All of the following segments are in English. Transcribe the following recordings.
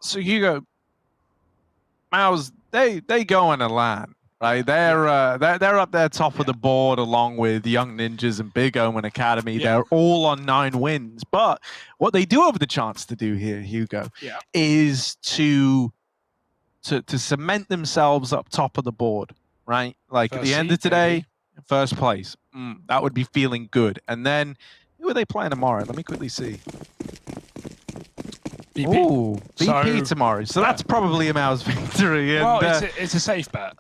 So Hugo, Mouz, they go on a land, right? They're up there top of the board along with Young Ninjas and Big Omen Academy. They're all on 9 wins. But what they do have the chance to do here, Hugo, is to cement themselves up top of the board, right? Like at the end of today, first place. That would be feeling good. And then who are they playing tomorrow? Let me quickly see. BP. Ooh, BP tomorrow. So that's probably a Mouz victory. And, well, it's a safe bet.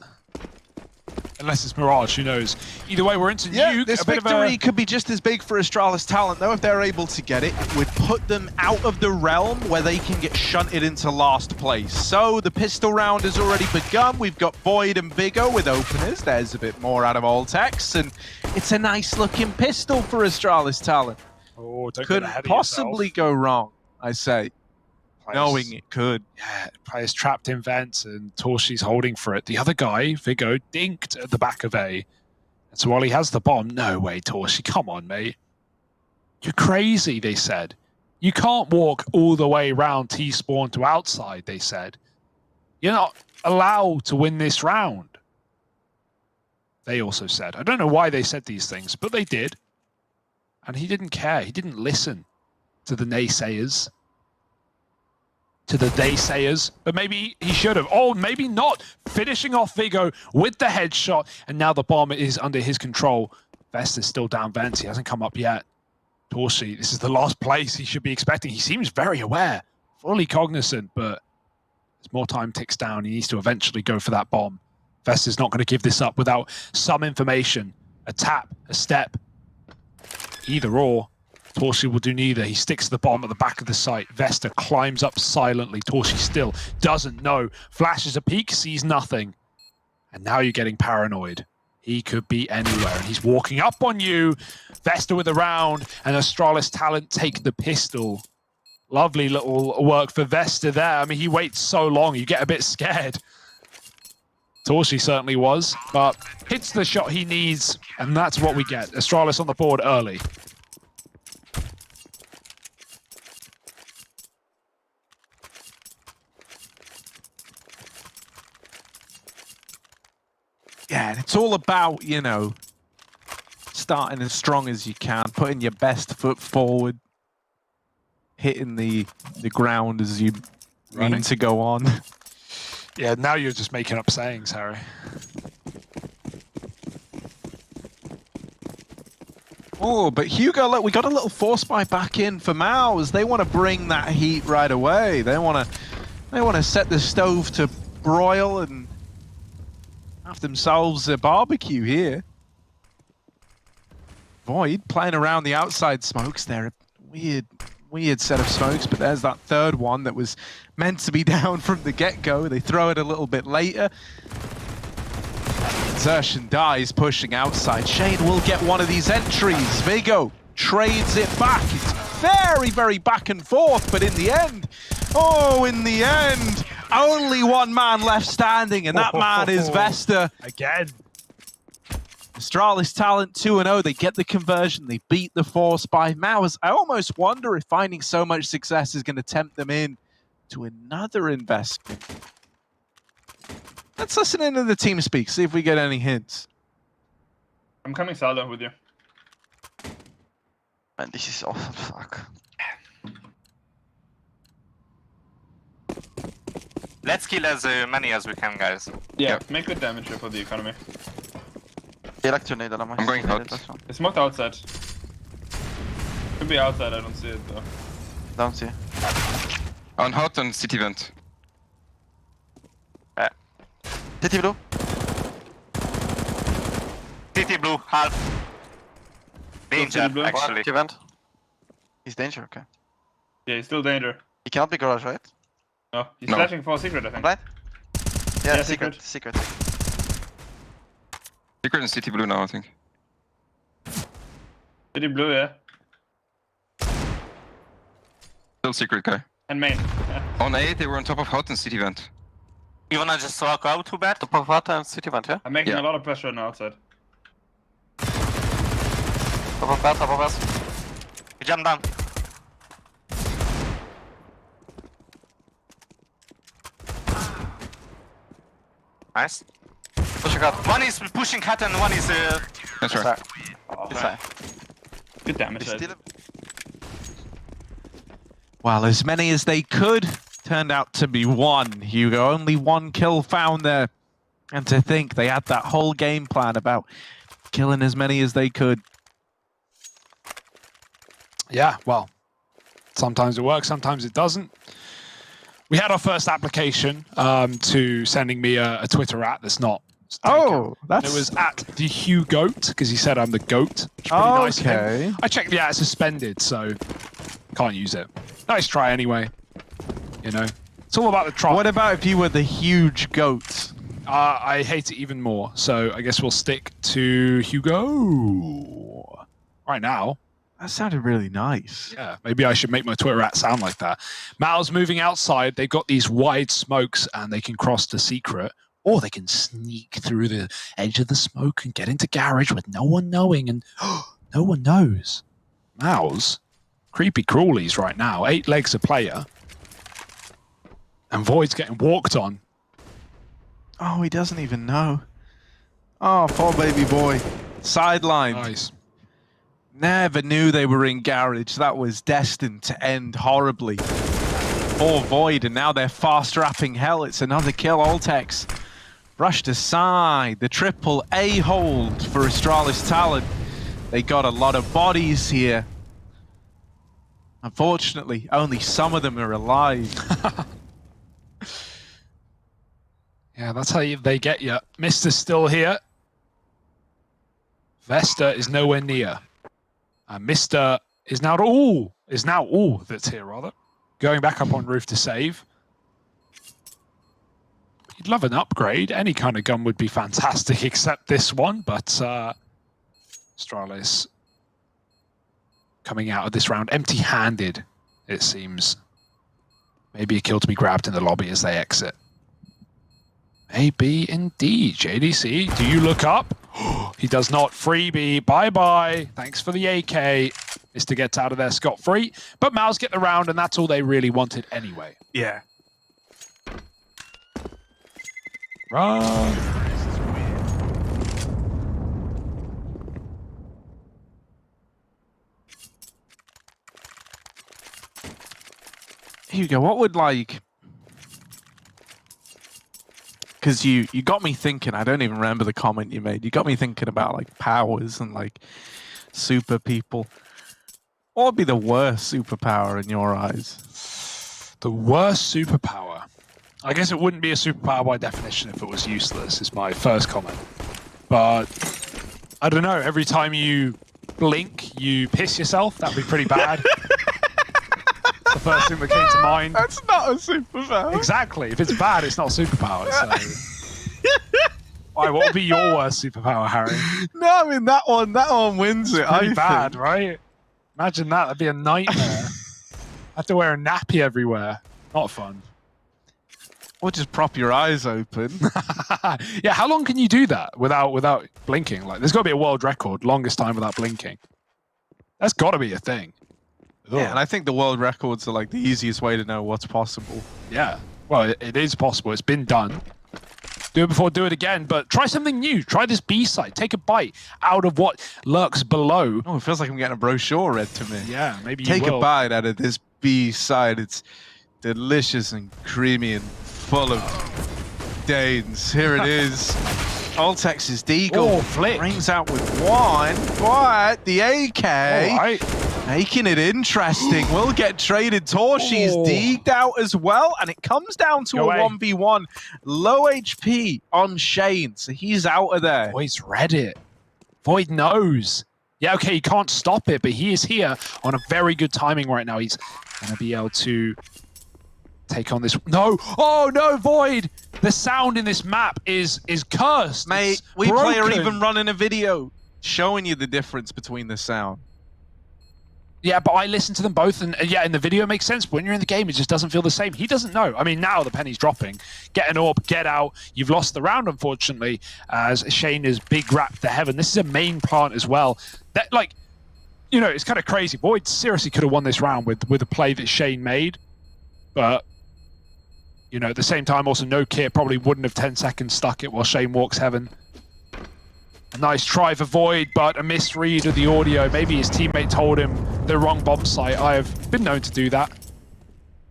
Unless it's Mirage, who knows? Either way, we're into Nuke. This victory could be just as big for Astralis talent, though, if they're able to get it. It would put them out of the realm where they can get shunted into last place. So the pistol round has already begun. We've got Void and Vigo with openers. There's a bit more out of Oltex, and it's a nice-looking pistol for Astralis talent. Oh, don't couldn't possibly go wrong, I say. Knowing it could. Yeah, players trapped in vents and Torshi's holding for it. The other guy, Vigo, dinked at the back of A. And so while he has the bomb, no way, Torshi, come on, mate. You're crazy, they said. You can't walk all the way around T-spawn to outside, they said. You're not allowed to win this round. They also said. I don't know why they said these things, but they did. And he didn't care. He didn't listen to the naysayers. To the they-sayers, but maybe he should have. Oh, maybe not. Finishing off Vigo with the headshot, and now the bomb is under his control. Vest is still down vents. He hasn't come up yet. Torshi, this is the last place he should be expecting. He seems very aware, fully cognizant, but as more time ticks down, he needs to eventually go for that bomb. Vest is not going to give this up without some information. A tap, a step, either or. Torshi will do neither. He sticks to the bomb at the back of the site. Vesta climbs up silently. Torshi still doesn't know. Flashes a peek, sees nothing. And now you're getting paranoid. He could be anywhere, and he's walking up on you. Vesta with a round, and Astralis talent take the pistol. Lovely little work for Vesta there. I mean, he waits so long, you get a bit scared. Torshi certainly was, but hits the shot he needs, and that's what we get. Astralis on the board early. Yeah, and it's all about, you know, starting as strong as you can, putting your best foot forward, hitting the ground as you mean to go on. Yeah, now you're just making up sayings, Harry. Oh, but Hugo, look, we got a little force spy back in for Mouz. They want to bring that heat right away. They want to set the stove to broil and have themselves a barbecue here. Void playing around the outside smokes. They're a weird set of smokes, but there's that third one that was meant to be down from the get-go. They throw it a little bit later. Zertian dies pushing outside. Shane will get one of these entries. Vigo trades it back. It's very, very back and forth, but in the end, only one man left standing, and that man is Vesta. Again. Astralis talent 2-0. They get the conversion. They beat the force by Mouz. I almost wonder if finding so much success is going to tempt them in to another investment. Let's listen into the team speak, see if we get any hints. I'm coming solo with you. Man, this is awful, fuck. Let's kill as many as we can, guys. Yeah, make good damage here for the economy. I'm going out. It's smoked outside. Could be outside, I don't see it though. Don't see. On hot and city vent. City blue. City blue, half. Danger, blue. actually. City vent. He's danger, okay. Yeah, he's still danger. He cannot be garage, right? No, he's No. flashing for secret, I think. Right? Yeah, Yeah, secret. secret. Secret and city blue now, I think. City blue, yeah. Still secret guy. And main. Yeah. On A, they were on top of hot and city vent. You wanna just walk out too bad? Top of water and city vent, yeah? I'm making Yeah. a lot of pressure on the outside. Top of bad, top of us. You jump down. Nice. Push a cut. One is pushing cat and one is... That's Sorry. right. Oh, It's fine. good damage. He's still... Well, as many as they could turned out to be one, Hugo. Only one kill found there. And to think they had that whole game plan about killing as many as they could. Yeah, well, sometimes it works, sometimes it doesn't. We had our first application to sending me a Twitter at that's not taken. Oh, that's... It was at the Hugh Goat, because he said I'm the goat. Which is pretty nice of him. Okay. I checked the it's suspended, so can't use it. Nice try anyway. You know, it's all about the try. What about if you were the huge goat? I hate it even more, so I guess we'll stick to Hugo. Right now. That sounded really nice. Yeah, maybe I should make my Twitter at sound like that. Mouz moving outside. They've got these wide smokes and they can cross to secret, or they can sneak through the edge of the smoke and get into garage with no one knowing, and no one knows. Mouz, creepy crawlies right now. 8 legs a player. And Void's getting walked on. Oh, he doesn't even know. Oh, poor baby boy. Sidelined. Nice. Never knew they were in garage. That was destined to end horribly. Poor Void, and now they're fast-wrapping hell. It's another kill. Oltex brushed aside. The triple A hold for Astralis Talent. They got a lot of bodies here. Unfortunately, only some of them are alive. Yeah, that's how they get you. Mister's still here. Vesta is nowhere near. Mister is now all that's here, rather. Going back up on roof to save. You'd love an upgrade. Any kind of gun would be fantastic, except this one. But Astralis coming out of this round empty-handed, it seems. Maybe a kill to be grabbed in the lobby as they exit. Maybe indeed. JDC, do you look up? He does not. Freebie, bye-bye. Thanks for the AK. Is to get out of there scot-free. But Mouz get the round, and that's all they really wanted anyway. Yeah. Run. Hugo, what would like... Because you got me thinking, I don't even remember the comment you made. You got me thinking about like powers and like super people. What would be the worst superpower in your eyes? The worst superpower. I guess it wouldn't be a superpower by definition if it was useless, is my first comment. But I don't know, every time you blink, you piss yourself. That'd be pretty bad. The first thing that came to mind. That's not a superpower. Exactly. If it's bad, it's not a superpower. So. Why? What would be your worst superpower, Harry? No, I mean that one wins it. Pretty I bad, think. right? Imagine that. That'd be a nightmare. I have to wear a nappy everywhere. Not fun. Or just prop your eyes open. Yeah, how long can you do that without blinking? Like, there's got to be a world record, longest time without blinking. That's got to be a thing. Yeah, and I think the world records are like the easiest way to know what's possible. Yeah, well, it is possible. It's been done. Do it before, do it again. But try something new. Try this B-side. Take a bite out of what lurks below. Oh, it feels like I'm getting a brochure read to me. Yeah, maybe you Take will. a bite out of this B-side. It's delicious and creamy and full of danes. Here it is. Oltex's Deagle Oh, flick. rings out with one, but the AK All right. making it interesting. Will get traded. Torshi's Oh. degged out as well, and it comes down to Go a away. 1v1. Low HP on Shane, so he's out of there. Void's read it. Void knows. Yeah, okay, he can't stop it, but he is here on a very good timing right now. He's going to be able to take on this. No! Oh, no, Void! The sound in this map is cursed. Mate, It's Weplay are broken. even running a video showing you the difference between the sound. Yeah, but I listened to them both, and yeah, in the video it makes sense. But when you're in the game, it just doesn't feel the same. He doesn't know. I mean, now the penny's dropping. Get an orb, get out. You've lost the round, unfortunately, as Shane is big wrapped to heaven. This is a main plant as well. That, like, you know, it's kind of crazy. Void seriously could have won this round with the play that Shane made, but You know, at the same time, also no kit probably wouldn't have 10 seconds stuck it while Shane walks heaven. A nice try for Void, but a misread of the audio. Maybe his teammate told him the wrong bomb site. I have been known to do that.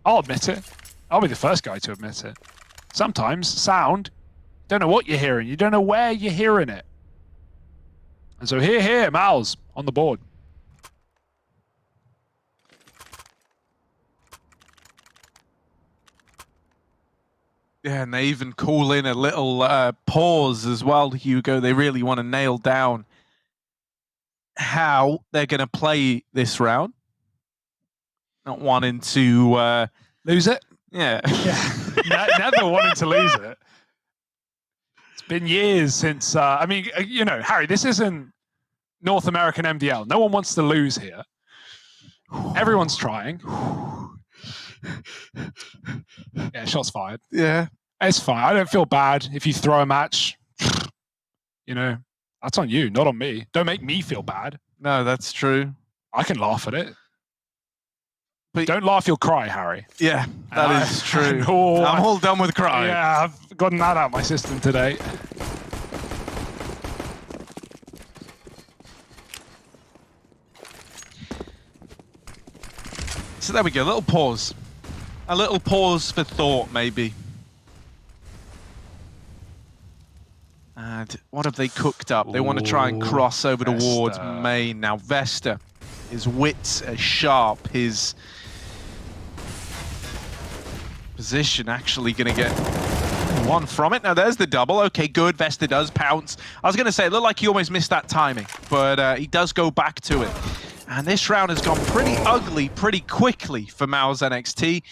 I'll admit it. I'll be the first guy to admit it. Sometimes sound, you don't know what you're hearing. You don't know where you're hearing it. And so here, Mouz on the board. Yeah, and they even call in a little pause as well, Hugo. They really want to nail down how they're going to play this round. Not wanting to Lose it? yeah. Never wanting to lose it. It's been years since, I mean, you know, Harry, this isn't North American MDL. No one wants to lose here. Everyone's trying. Yeah, shots fired. Yeah. It's fine. I don't feel bad if you throw a match. You know, that's on you, not on me. Don't make me feel bad. No, that's true. I can laugh at it. But Don't laugh, you'll cry, Harry. yeah, that is true. No, I'm all done with crying. Yeah, I've gotten that out of my system today. So there we go, a little pause. A little pause for thought, maybe. And what have they cooked up? They want to try and cross over towards Vesta. main. Now, Vesta, his wits are sharp. His position actually going to get one from it. Now, there's the double. Okay, good. Vesta does pounce. I was going to say, it looked like he almost missed that timing, but he does go back to it. And this round has gone pretty ugly pretty quickly for Mouz NXT.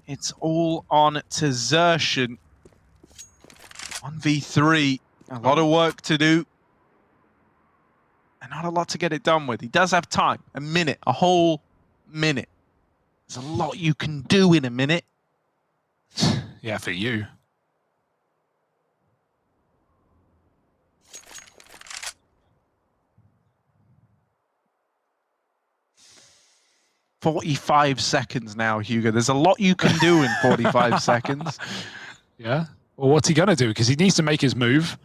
It's all on to Xertion. 1v3. A lot of work to do. And not a lot to get it done with. He does have time. A minute. A whole minute. There's a lot you can do in a minute. Yeah, for you. "45 seconds now, Hugo. There's a lot you can do in 45 seconds. Yeah. Well, what's he going to do? Because he needs to make his move.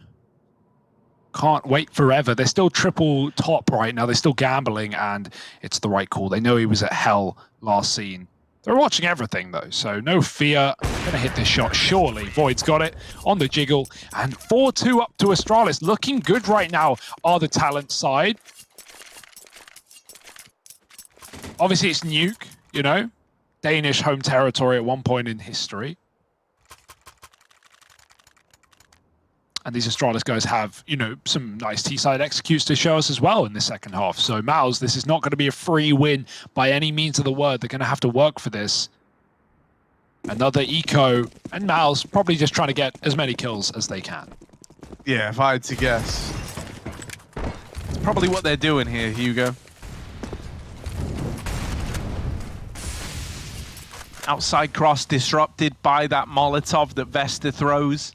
Can't wait forever. They're still triple top right now. They're still gambling, and it's the right call. They know he was at hell last scene. They're watching everything, though, so no fear. Going to hit this shot, surely. Void's got it on the jiggle, and 4-2 up to Astralis. Looking good right now are the talent side. Obviously, it's Nuke, you know, Danish home territory at one point in history. And these Astralis guys have, you know, some nice T-side executes to show us as well in the second half. So Mouz, this is not going to be a free win by any means of the word. They're going to have to work for this. Another eco, and Mouz probably just trying to get as many kills as they can. Yeah, if I had to guess. It's probably what they're doing here, Hugo. Outside cross disrupted by that Molotov that Vesta throws.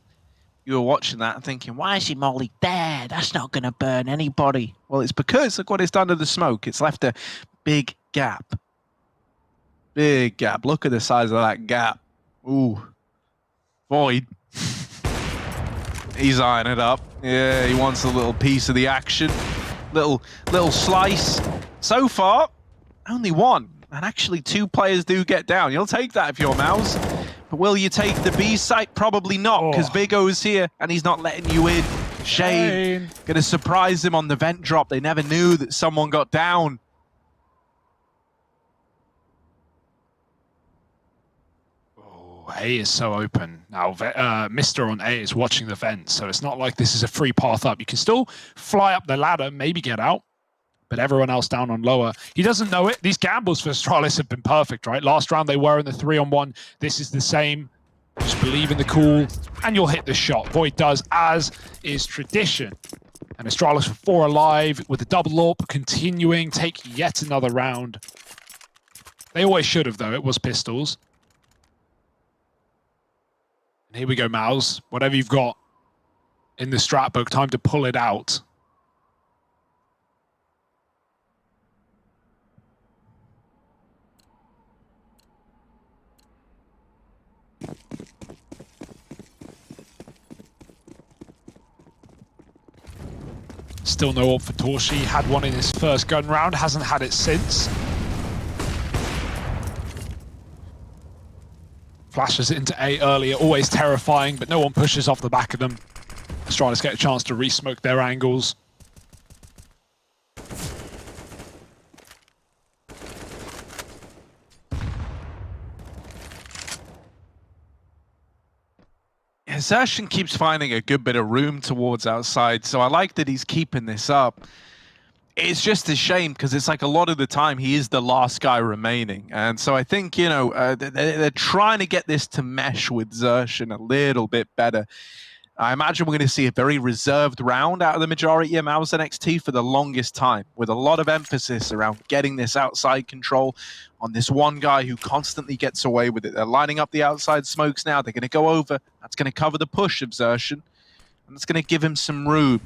You were watching that and thinking, why is he molly there? That's not going to burn anybody. Well, it's because, look what it's done to the smoke. It's left a big gap. Big gap. Look at the size of that gap. Ooh. Void. He's eyeing it up. Yeah, he wants a little piece of the action. Little slice. So far, only one. And actually, 2 players do get down. You'll take that if you're Mouz. But will you take the B site? Probably not, because Big O's here, and he's not letting you in. Shane going to surprise him on the vent drop. They never knew that someone got down. Oh, A is so open. Now, Mr. on A is watching the vent, so it's not like this is a free path up. You can still fly up the ladder, maybe get out. But everyone else down on lower. He doesn't know it. These gambles for Astralis have been perfect, right? Last round they were in the 3-on-1. This is the same. Just believe in the cool, and you'll hit the shot. Void does, as is tradition. And Astralis for 4 alive with the double AWP, continuing, take yet another round. They always should have, though. It was pistols. And here we go, Mouz. Whatever you've got in the strat book, time to pull it out. Still no AWP for Torshi. Had one in his first gun round, hasn't had it since. Flashes into A earlier, always terrifying, but no one pushes off the back of them. Astralis get a chance to re-smoke their angles. Xerxes keeps finding a good bit of room towards outside, so I like that he's keeping this up. It's just a shame because it's like a lot of the time he is the last guy remaining. And so I think, you know, they're trying to get this to mesh with Xerxes a little bit better. I imagine we're going to see a very reserved round out of the majority of Mouz NXT for the longest time, with a lot of emphasis around getting this outside control on this one guy who constantly gets away with it. They're lining up the outside smokes now. They're going to go over. That's going to cover the push of Xerxes, and that's going to give him some room.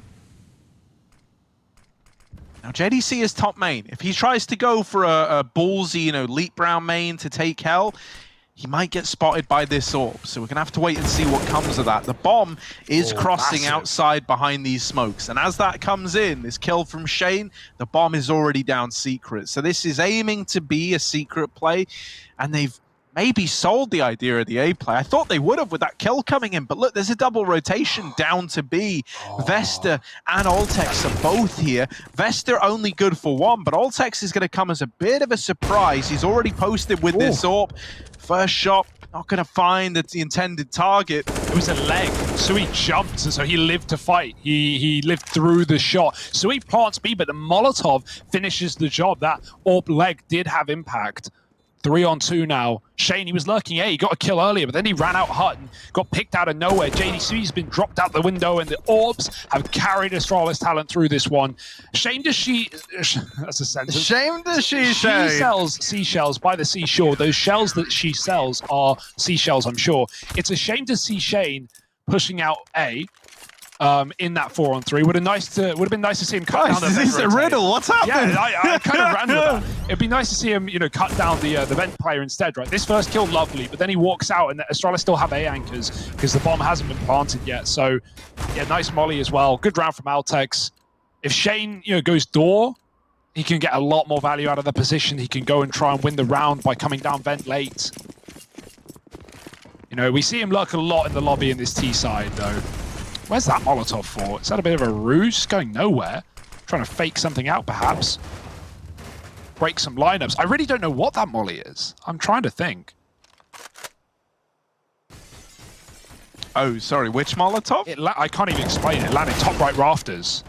Now, JDC is top main. If he tries to go for a ballsy, you know, leap brown main to take hell, he might get spotted by this AWP. So we're going to have to wait and see what comes of that. The bomb is crossing massive. outside behind these smokes. And as that comes in, this kill from Shane, the bomb is already down secret. So this is aiming to be a secret play. And they've maybe sold the idea of the A play. I thought they would have with that kill coming in, but look, there's a double rotation down to B. Vesta and Altex are both here. Vesta only good for one, but Altex is going to come as a bit of a surprise. He's already posted with this AWP. First shot, not going to find the intended target. It was a leg. Sui jumped, so he lived to fight. He lived through the shot. Sui plants B, but the Molotov finishes the job. That AWP leg did have impact. 3-on-2 now. Shane, he was lurking A. He got a kill earlier, but then he ran out hut and got picked out of nowhere. JDC's been dropped out the window, and the AWPs have carried Astralis talent through this one. Shame does she... That's a sentence. Shame does she She sells seashells by the seashore. Those shells that she sells are seashells, I'm sure. It's a shame to see Shane pushing out A. In that 4-on-3, would have been nice to see him cut down. Is this a riddle? What's happening? Yeah, I kind of ran with that. It'd be nice to see him, you know, cut down the vent player instead, right? This first kill, lovely, but then he walks out, and Astralis still have A anchors because the bomb hasn't been planted yet. So, yeah, nice molly as well. Good round from Altex. If Shane, you know, goes door, he can get a lot more value out of the position. He can go and try and win the round by coming down vent late. You know, we see him lurk a lot in the lobby in this T side, though. Where's that Molotov for? Is that a bit of a ruse? It's going nowhere. Trying to fake something out, perhaps. Break some lineups. I really don't know what that molly is. I'm trying to think. Oh, sorry, which Molotov? I can't even explain it. It landed top right rafters.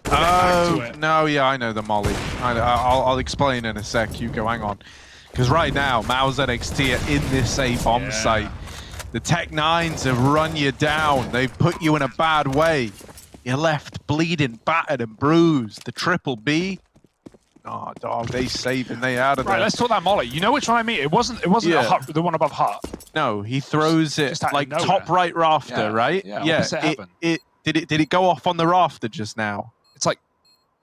Oh, no, yeah, I know the molly. I'll explain in a sec, Hugo, hang on. Because right now, Mouz NXT are in this A bomb site. The Tech-9s have run you down. They've put you in a bad way. You're left bleeding, battered and bruised. The triple B. Oh, dog, they saving. They out of there. Right, let's talk that molly. You know which one I mean? It wasn't a hut, the one above hut. No, he throws it like top right rafter, right? Yeah. Did it go off on the rafter just now? It's like,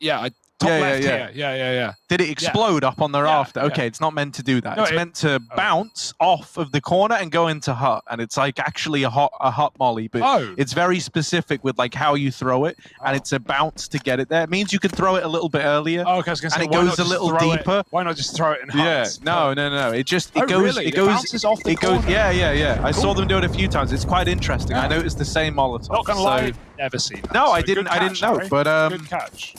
yeah. Top left here. Yeah. Did it explode up on the rafter? Okay, it's not meant to do that. No, it's meant to bounce off of the corner and go into hut. And it's like actually a hut molly, but it's very specific with like how you throw it. And it's a bounce to get it there. It means you can throw it a little bit earlier. Oh, okay, I was gonna say, and it goes a little deeper. Why not just throw it in huts? Yeah, no. It just it goes. Really? It goes. Bounces off the corner. Yeah. I saw them do it a few times. It's quite interesting. I noticed the same Molotov. Not gonna lie, never seen that. No, I didn't know. Harry. But Good catch.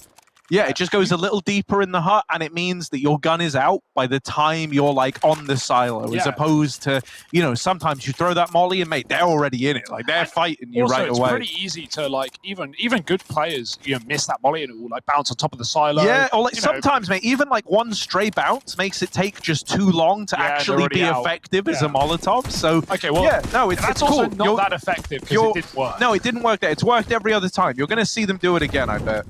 Yeah, it just goes a little deeper in the hut, and it means that your gun is out by the time you're like on the silo, as opposed to, you know, sometimes you throw that molly and mate, they're already in it, like they're fighting you right away. It's pretty easy to like even good players, you know, miss that molly and it will like bounce on top of the silo. Yeah, or like sometimes, mate, even like one stray bounce makes it take just too long to actually be effective as a Molotov. So okay, well, it's also cool. not that effective because it didn't work. No, it didn't work there. It's worked every other time. You're going to see them do it again, I bet.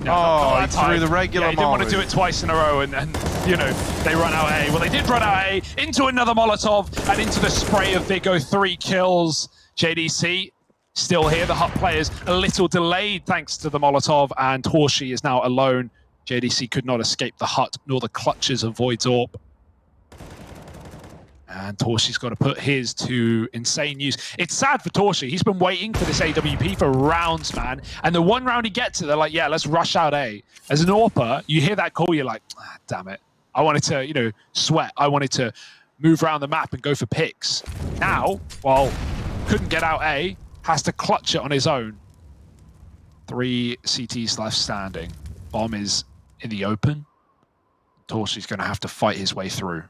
No, he threw the regular he didn't want to do it twice in a row, and you know, they run out A. Well, they did run out A, into another Molotov, and into the spray of Vigo. 3 kills. JDC still here. The hut players a little delayed thanks to the Molotov, and Torshi is now alone. JDC could not escape the hut, nor the clutches of Void's AWP. And Torshi's got to put his to insane use. It's sad for Torshi. He's been waiting for this AWP for rounds, man. And the one round he gets it, they're like, yeah, let's rush out A. As an AWPer, you hear that call, you're like, ah, damn it. I wanted to, you know, sweat. I wanted to move around the map and go for picks. Now, well, couldn't get out A, has to clutch it on his own. 3 CTs left standing. Bomb is in the open. Torshi's going to have to fight his way through.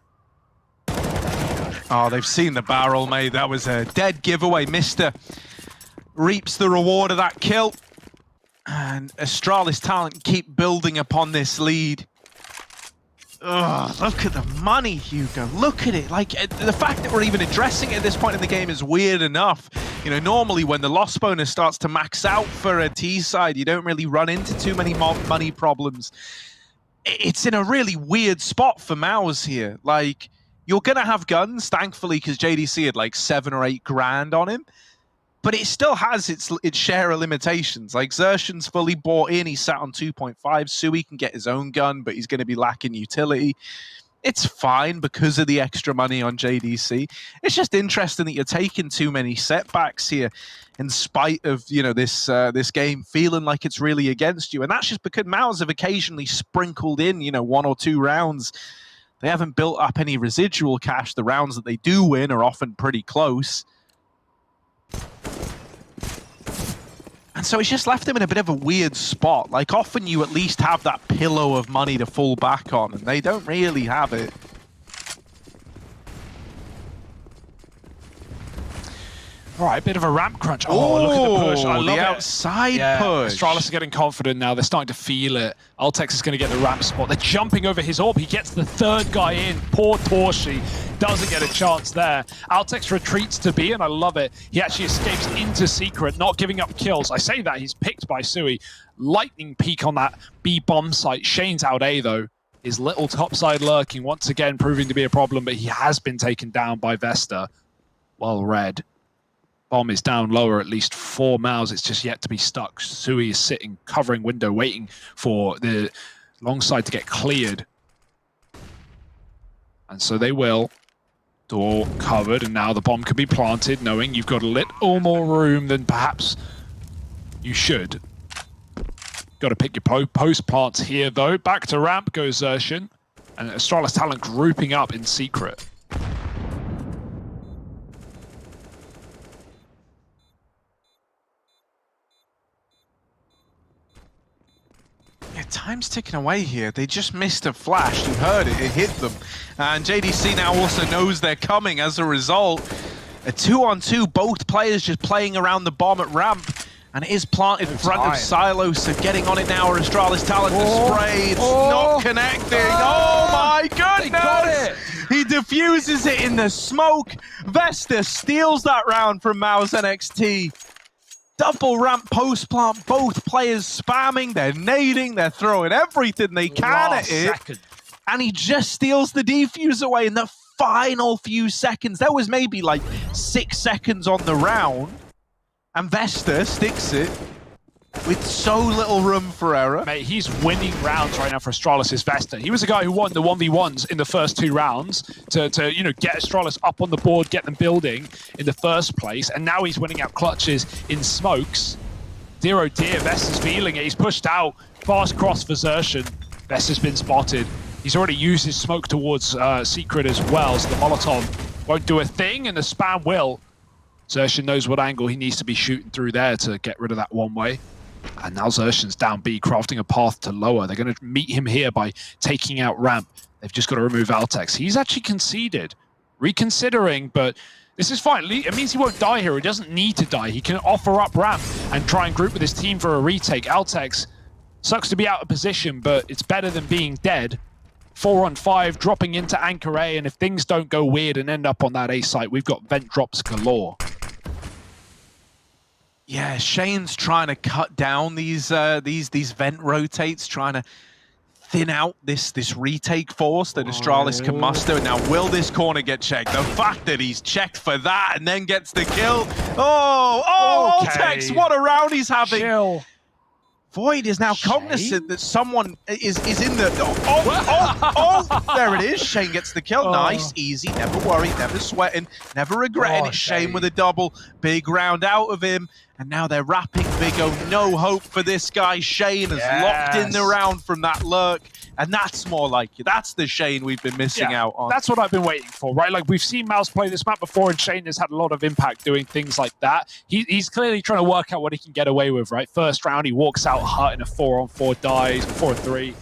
Oh, they've seen the barrel, mate. That was a dead giveaway. Mister reaps the reward of that kill. And Astralis talent keep building upon this lead. Ugh, look at the money, Hugo. Look at it. Like, the fact that we're even addressing it at this point in the game is weird enough. You know, normally when the loss bonus starts to max out for a T side, you don't really run into too many money problems. It's in a really weird spot for Mouz here. Like, you're going to have guns, thankfully, because JDC had like 7 or 8 grand on him. But it still has its share of limitations. Like, Xertion's fully bought in. He sat on 2.5. Sui can get his own gun, but he's going to be lacking utility. It's fine because of the extra money on JDC. It's just interesting that you're taking too many setbacks here in spite of, you know, this game feeling like it's really against you. And that's just because Mouz have occasionally sprinkled in, you know, 1 or 2 rounds. They haven't built up any residual cash. The rounds that they do win are often pretty close. And so it's just left them in a bit of a weird spot. Like, often you at least have that pillow of money to fall back on, and they don't really have it. All right, a bit of a ramp crunch. Oh, look at the push. I love the it. outside push. Astralis are getting confident now. They're starting to feel it. Altex is going to get the ramp spot. They're jumping over his orb. He gets the 3rd guy in. Poor Torshi doesn't get a chance there. Altex retreats to B, and I love it. He actually escapes into secret, not giving up kills. I say that. He's picked by Sui. Lightning peak on that B bomb site. Shane's out A, though. His little topside lurking, once again proving to be a problem, but he has been taken down by Vesta. Well read. Bomb is down lower, at least 4 Mouz. It's just yet to be stuck. Sui is sitting, covering window, waiting for the long side to get cleared. And so they will. Door covered, and now the bomb can be planted, knowing you've got a little more room than perhaps you should. Got to pick your post plants here, though. Back to ramp goes Xertion. And Astralis talent grouping up in secret. Time's ticking away here. They just missed a flash. You heard it. It hit them. And JDC now also knows they're coming as a result. A 2-on-2, both players just playing around the bomb at ramp. And it is planted in front of Silo, so getting on it now. Astralis talent to spray. It's not connecting. Oh my goodness! Got it. He diffuses it in the smoke. Vesta steals that round from Mouz NXT. Double ramp post plant, both players spamming, they're nading, they're throwing everything they can at it. And he just steals the defuse away in the final few seconds. There was maybe like 6 seconds on the round. And Vesta sticks it with so little room for error. Mate, he's winning rounds right now for Astralis' Vesta. He was the guy who won the 1v1s in the first 2 rounds to you know, get Astralis up on the board, get them building in the first place, and now he's winning out clutches in smokes. Dear oh dear, Vesta's feeling it. He's pushed out. Fast cross for Xertion. Vesta's been spotted. He's already used his smoke towards secret as well, so the Molotov won't do a thing, and the spam will. Xertion knows what angle he needs to be shooting through there to get rid of that one way. And now Xertion's down B, crafting a path to lower. They're going to meet him here by taking out ramp. They've just got to remove Altex. He's actually conceded. Reconsidering, but this is fine. It means he won't die here. He doesn't need to die. He can offer up ramp and try and group with his team for a retake. Altex sucks to be out of position, but it's better than being dead. 4-on-5, dropping into Anchor A, and if things don't go weird and end up on that A site, we've got vent drops galore. Yeah, Shane's trying to cut down these vent rotates, trying to thin out this retake force that Astralis can muster. Now, will this corner get checked? The fact that he's checked for that and then gets the kill. Oh, Okay. Altex, what a round he's having. Chill. Void is now cognizant that someone is in the... there it is. Shane gets the kill. Nice, easy, never worried, never sweating, never regretting it. Shane with a double. Big round out of him. And now they're wrapping Vigo. No hope for this guy. Shane has locked in the round from that lurk. And that's more like it. That's the Shane we've been missing out on. That's what I've been waiting for, right? Like, we've seen Mouz play this map before, and Shane has had a lot of impact doing things like that. He's clearly trying to work out what he can get away with, right? First round, he walks out hut in a 4-on-4 dies, 4-3.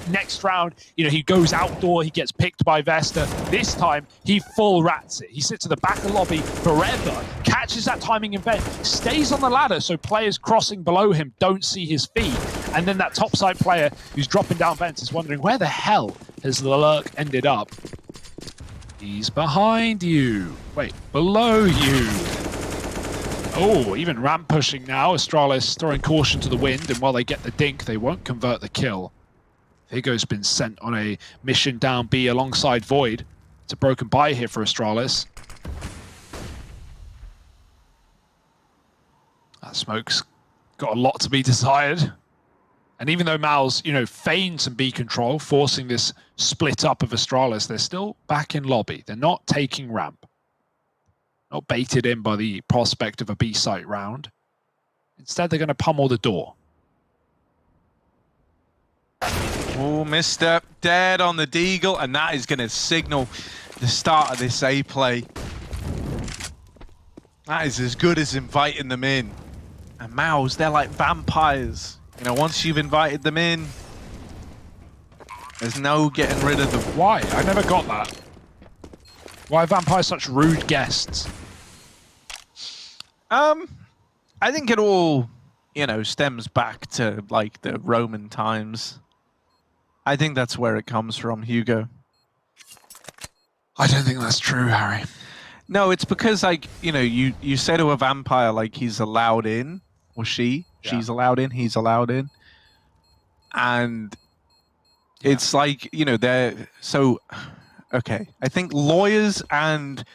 Next round, he goes outdoor, he gets picked by Vesta. This time, he full rats it. He sits at the back of the lobby forever, catches that timing event, stays on the ladder so players crossing below him don't see his feet. And then that topside player who's dropping down vents is wondering, where the hell has the lurk ended up? He's behind you. Wait, below you. Oh, even ramp pushing now. Astralis throwing caution to the wind, and while they get the dink, they won't convert the kill. Vigo's been sent on a mission down B alongside Void. It's a broken bye here for Astralis. That smoke's got a lot to be desired. And even though Mouz, feigns some B control, forcing this split up of Astralis, they're still back in lobby. They're not taking ramp. Not baited in by the prospect of a B site round. Instead, they're going to pummel the door. Oh, misstep, dead on the Deagle, and that is going to signal the start of this A play. That is as good as inviting them in. And Mouz, they're like vampires. Once you've invited them in, there's no getting rid of them. Why? I never got that. Why are vampires such rude guests? I think it all, stems back to like the Roman times. I think that's where it comes from, Hugo. I don't think that's true, Harry. No, it's because you say to a vampire like he's allowed in, or she's allowed in, he's allowed in. And it's like, they're so okay. I think lawyers and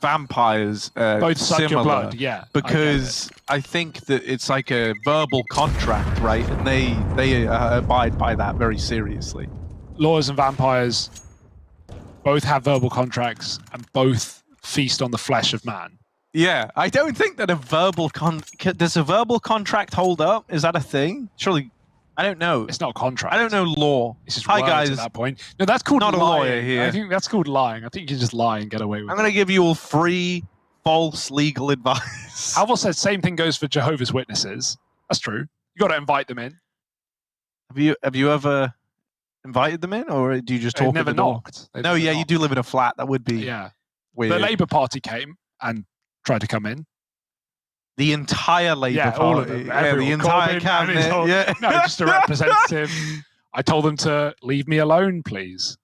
vampires both suck similar, your blood, because I think that it's like a verbal contract, right? And they abide by that very seriously. Lawyers and vampires both have verbal contracts and both feast on the flesh of man. Yeah, I don't think that does a verbal contract hold up? Is that a thing? Surely, I don't know. It's not a contract. I don't know law. It's just Hi words guys. at that point. No, that's called Not lying. a lawyer here. I think that's called lying. I think you can just lie and get away with it. I'm going to give you all free, false legal advice. Alval said same thing goes for Jehovah's Witnesses. That's true. You got to invite them in. Have you ever invited them in, or do you just talk? They've never knocked. No, yeah, you do live in a flat. That would be weird. The Labour Party came and tried to come in. The entire Labour Party. All of them. The entire Corbyn, cabinet. No, just a representative. I told them to leave me alone, please.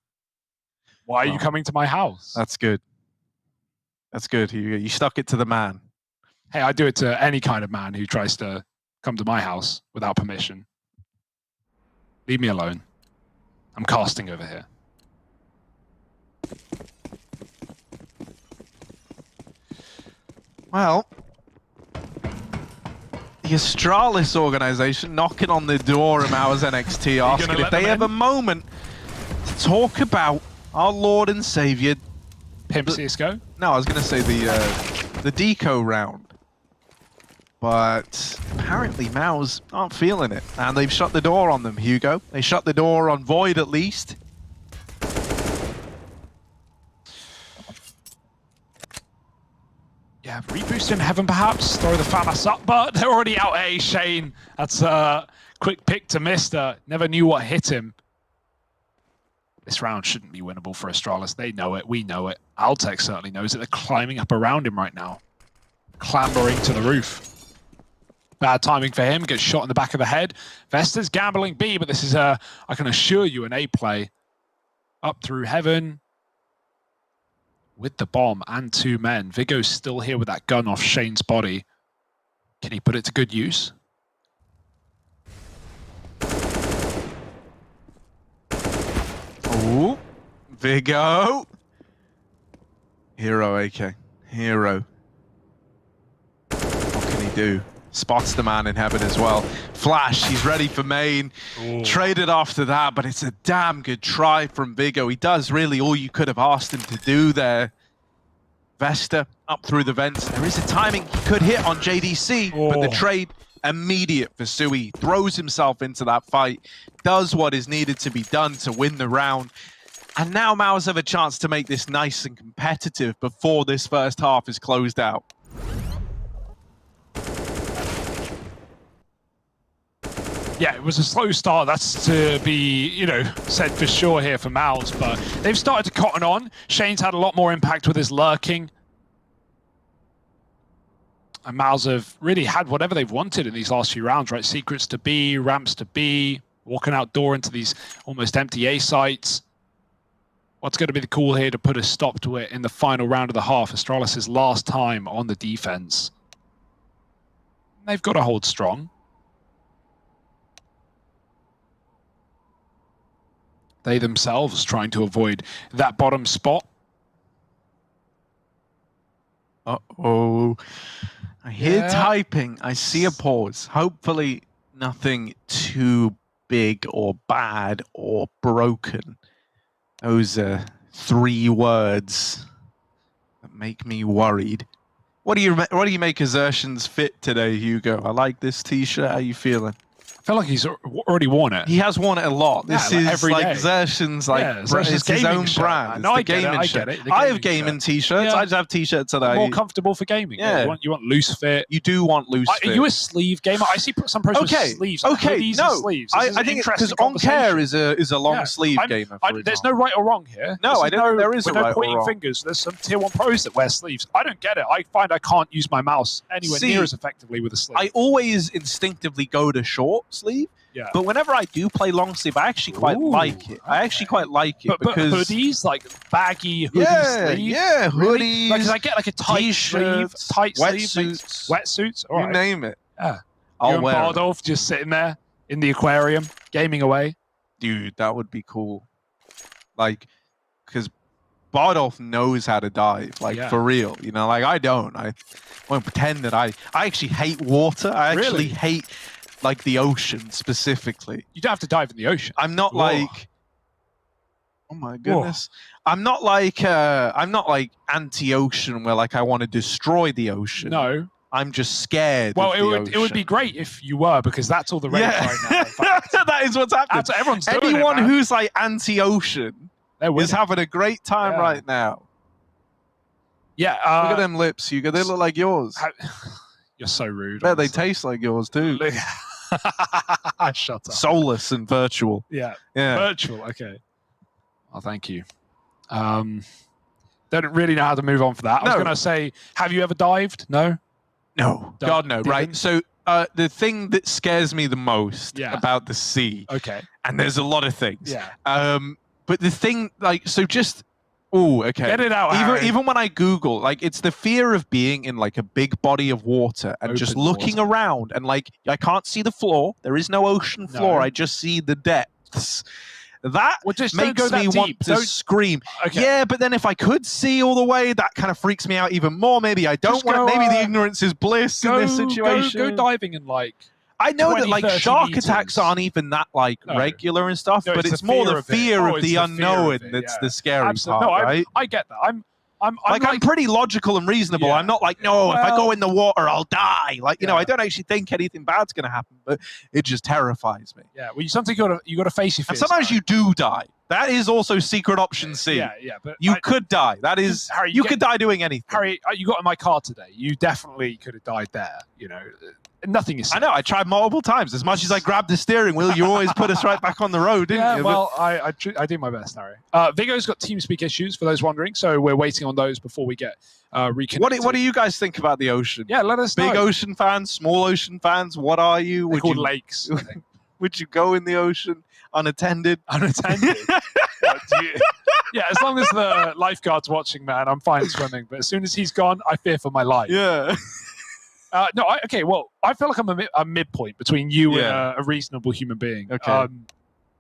Why are you coming to my house? That's good. That's good. You stuck it to the man. Hey, I do it to any kind of man who tries to come to my house without permission. Leave me alone. I'm casting over here. Well, the Astralis organization knocking on the door of Mouz NXT, asking if they have a moment to talk about our Lord and Savior. Pimp Cisco? No, I was going to say the deco round. But apparently Mouz aren't feeling it. And they've shut the door on them, Hugo. They shut the door on Void at least. Yeah, reboost in heaven perhaps, throw the FAMAS up, but they're already out A, Shane. That's a quick pick to Mister. Never knew what hit him. This round shouldn't be winnable for Astralis. They know it, we know it. Altec certainly knows it. They're climbing up around him right now. Clambering to the roof. Bad timing for him, gets shot in the back of the head. Vesta's gambling B, but this is I can assure you, an A play. Up through heaven. With the bomb and 2 men. Vigo's still here with that gun off Shane's body. Can he put it to good use? Ooh, Vigo. Hero, AK. Hero. What can he do? Spots the man in heaven as well. Flash, he's ready for main. Ooh. Traded after that, but it's a damn good try from Vigo. He does really all you could have asked him to do there. Vesta up through the vents. There is a timing. He could hit on JDC, but the trade immediate for Sui. Throws himself into that fight. Does what is needed to be done to win the round. And now Mouz have a chance to make this nice and competitive before this first half is closed out. Yeah, it was a slow start. That's to be, you know, said for sure here for Mouz, but they've started to cotton on. Shane's had a lot more impact with his lurking. And Mouz have really had whatever they've wanted in these last few rounds, right? Secrets to B, ramps to B, walking outdoor into these almost empty A sites. What's going to be the call here to put a stop to it in the final round of the half? Astralis' last time on the defense. They've got to hold strong. They themselves trying to avoid that bottom spot. Uh-oh. I hear typing. I see a pause. Hopefully nothing too big or bad or broken. Those are 3 words that make me worried. What do you make Exertion's fit today, Hugo? I like this t-shirt. How you feeling? I feel like he's already worn it. He has worn it a lot. This is every like day. Exertion's like Exertion's it's his own shirt. brand. It's No, the I get it, gaming I shirt. get it. The I have gaming gaming shirt. t-shirts. Yeah. I just have t-shirts that More comfortable for gaming. Yeah. You want loose fit. You do want loose fit. Are you a sleeve gamer? I see some pros with sleeves. Okay, Hoodies no. and sleeves. I think because On Care is a long sleeve gamer. There's no right or wrong here. No, I don't think there is a right or pointing wrong. fingers. There's some tier 1 pros that wear sleeves. I don't get it. I find I can't use my mouse anywhere near as effectively with a sleeve. I always instinctively go to short sleeve. Yeah. But whenever I do play long sleeve, I actually quite like it. I actually quite like it but because hoodies, like baggy hoodie sleeve. Yeah, Really? hoodies. Like, 'cause I get like a tight sleeve, tight sleeve, wetsuits, wetsuits. All you right. name it. Yeah. I'll You and wear it. Bardolph just sitting there in the aquarium, gaming away. Dude, that would be cool. Like, because Bardolph knows how to dive, like for real. You know, like I don't. I won't pretend that I actually hate water. I actually hate like the ocean specifically. You don't have to dive in the ocean. I'm not like. Oh my goodness. I'm not like anti-ocean where like I want to destroy the ocean. No. I'm just scared. Well, of it would be great if you were, because that's all the rage right now. In fact. That is what's happening. That's what everyone's doing. Anyone who's like anti-ocean is having a great time right now. Yeah. Look at them lips, Hugo. They look like yours. You're so rude. Yeah, they taste like yours too. Shut up. Soulless and virtual. Yeah. Yeah. Virtual. Okay. Oh, thank you. Don't really know how to move on for that. I was going to say, have you ever dived? No? No. God, no. Right. So the thing that scares me the most about the sea. Okay. And there's a lot of things. Yeah. But the thing, like, so just... Oh, okay. Get it out, even when I Google, like, it's the fear of being in, like, a big body of water and just looking around. And, like, I can't see the floor. There is no ocean floor. I just see the depths. That makes me want to scream. Okay. Yeah, but then if I could see all the way, that kind of freaks me out even more. Maybe I don't want it. Maybe the ignorance is bliss in this situation. Go diving in, like... I know 20, that like shark meters. attacks aren't even that like regular and stuff, but it's more the fear of the unknown that's the scary part, right? I get that. I'm pretty logical and reasonable. I'm not like, no, if I go in the water, I'll die. Like, you know, I don't actually think anything bad's going to happen, but it just terrifies me. Yeah, well, sometimes you got to face your fears. And sometimes you do die. That is also secret option C. Yeah, but you could die. That is, Harry, you could die doing anything. Harry, you got in my car today. You definitely could have died there. You know, nothing is safe. I know. I tried multiple times. As much as I grabbed the steering wheel, you always put us right back on the road, didn't you? Well, I do my best, Harry. Vigo's got TeamSpeak issues, for those wondering, so we're waiting on those before we get reconnected. What do you guys think about the ocean? Yeah, let us know. Big ocean fans, small ocean fans, what are you? They're called lakes, I think. Would you go in the ocean unattended? Unattended? Yeah, as long as the lifeguard's watching, man, I'm fine swimming. But as soon as he's gone, I fear for my life. Yeah. No, okay, well, I feel like I'm a midpoint between you and a reasonable human being. Okay.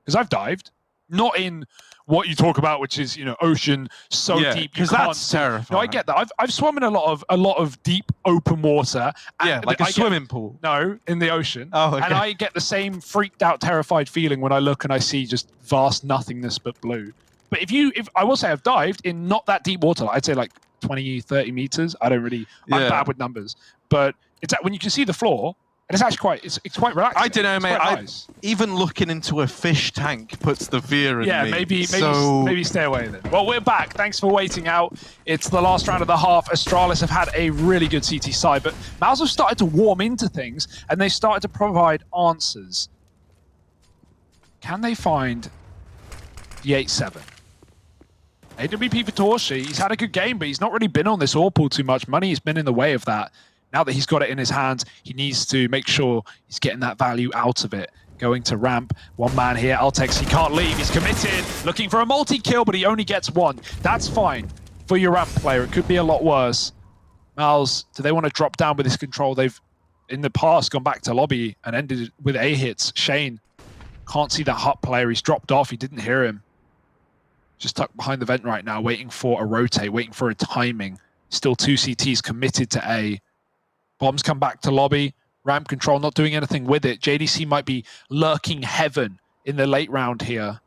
Because I've dived. Not in what you talk about, which is, you know, ocean so deep you because can't that's see. terrifying. No, I get that. I've swum in a lot of deep open water. And Yeah, like a I get- swimming pool. No, in the ocean. Oh, okay. And I get the same freaked out, terrified feeling when I look and I see just vast nothingness but blue. But if I will say I've dived in not that deep water, I'd say like 20, 30 meters. I'm bad with numbers. But it's when you can see the floor, and it's actually it's quite relaxing. I don't know, It's mate. quite nice. Even looking into a fish tank puts the fear in Yeah, me. maybe So stay away then. Well, we're back. Thanks for waiting out. It's the last round of the half. Astralis have had a really good CT side, but Mouz have started to warm into things, and they started to provide answers. Can they find the 8-7? AWP for Torshi, he's had a good game, but he's not really been on this ore pool too much. Money has been in the way of that. Now that he's got it in his hands, he needs to make sure he's getting that value out of it. Going to ramp, one man here, Altex, he can't leave, he's committed, looking for a multi-kill, but he only gets one. That's fine for your ramp player, it could be a lot worse. Mouz, do they want to drop down with this control? They've, in the past, gone back to lobby and ended with A hits. Shane can't see that hut player, he's dropped off, he didn't hear him. Just tucked behind the vent right now, waiting for a rotate, waiting for a timing. Still 2 CTs committed to A. Bombs come back to lobby. Ramp control not doing anything with it. JDC might be lurking heaven in the late round here.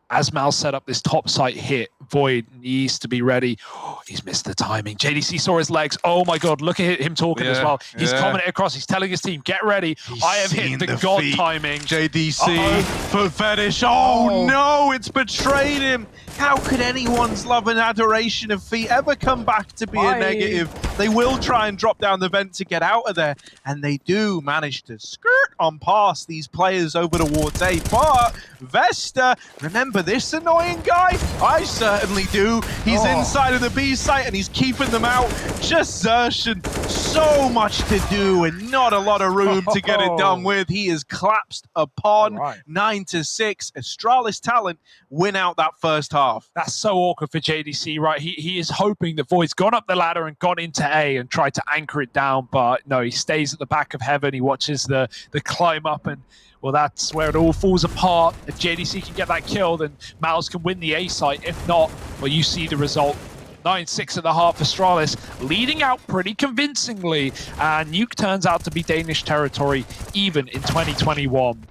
As Mouz set up this top site hit, Void needs to be ready. Oh, he's missed the timing. JDC saw his legs. Oh my God, look at him talking as well. He's commenting across. He's telling his team, get ready. I have hit the God feet. timing. JDC for fetish. Oh no, it's betrayed him. How could anyone's love and adoration of feet ever come back to be a negative? They will try and drop down the vent to get out of there, and they do manage to skirt on past these players over towards A. But Vesta, remember this annoying guy? I certainly do. He's inside of the B site and he's keeping them out. Just Xertion, so much to do and not a lot of room to get it done with. He is collapsed upon 9-6. Astralis Talent win out that first half. That's so awkward for JDC, right? He is hoping that Void's gone up the ladder and gone into A and tried to anchor it down, but no, he stays at the back of heaven. He watches the climb up, and well, that's where it all falls apart. If JDC can get that kill, then Mouz can win the A site. If not, well, you see the result. 9-6 at the half. Astralis leading out pretty convincingly, and Nuke turns out to be Danish territory even in 2021.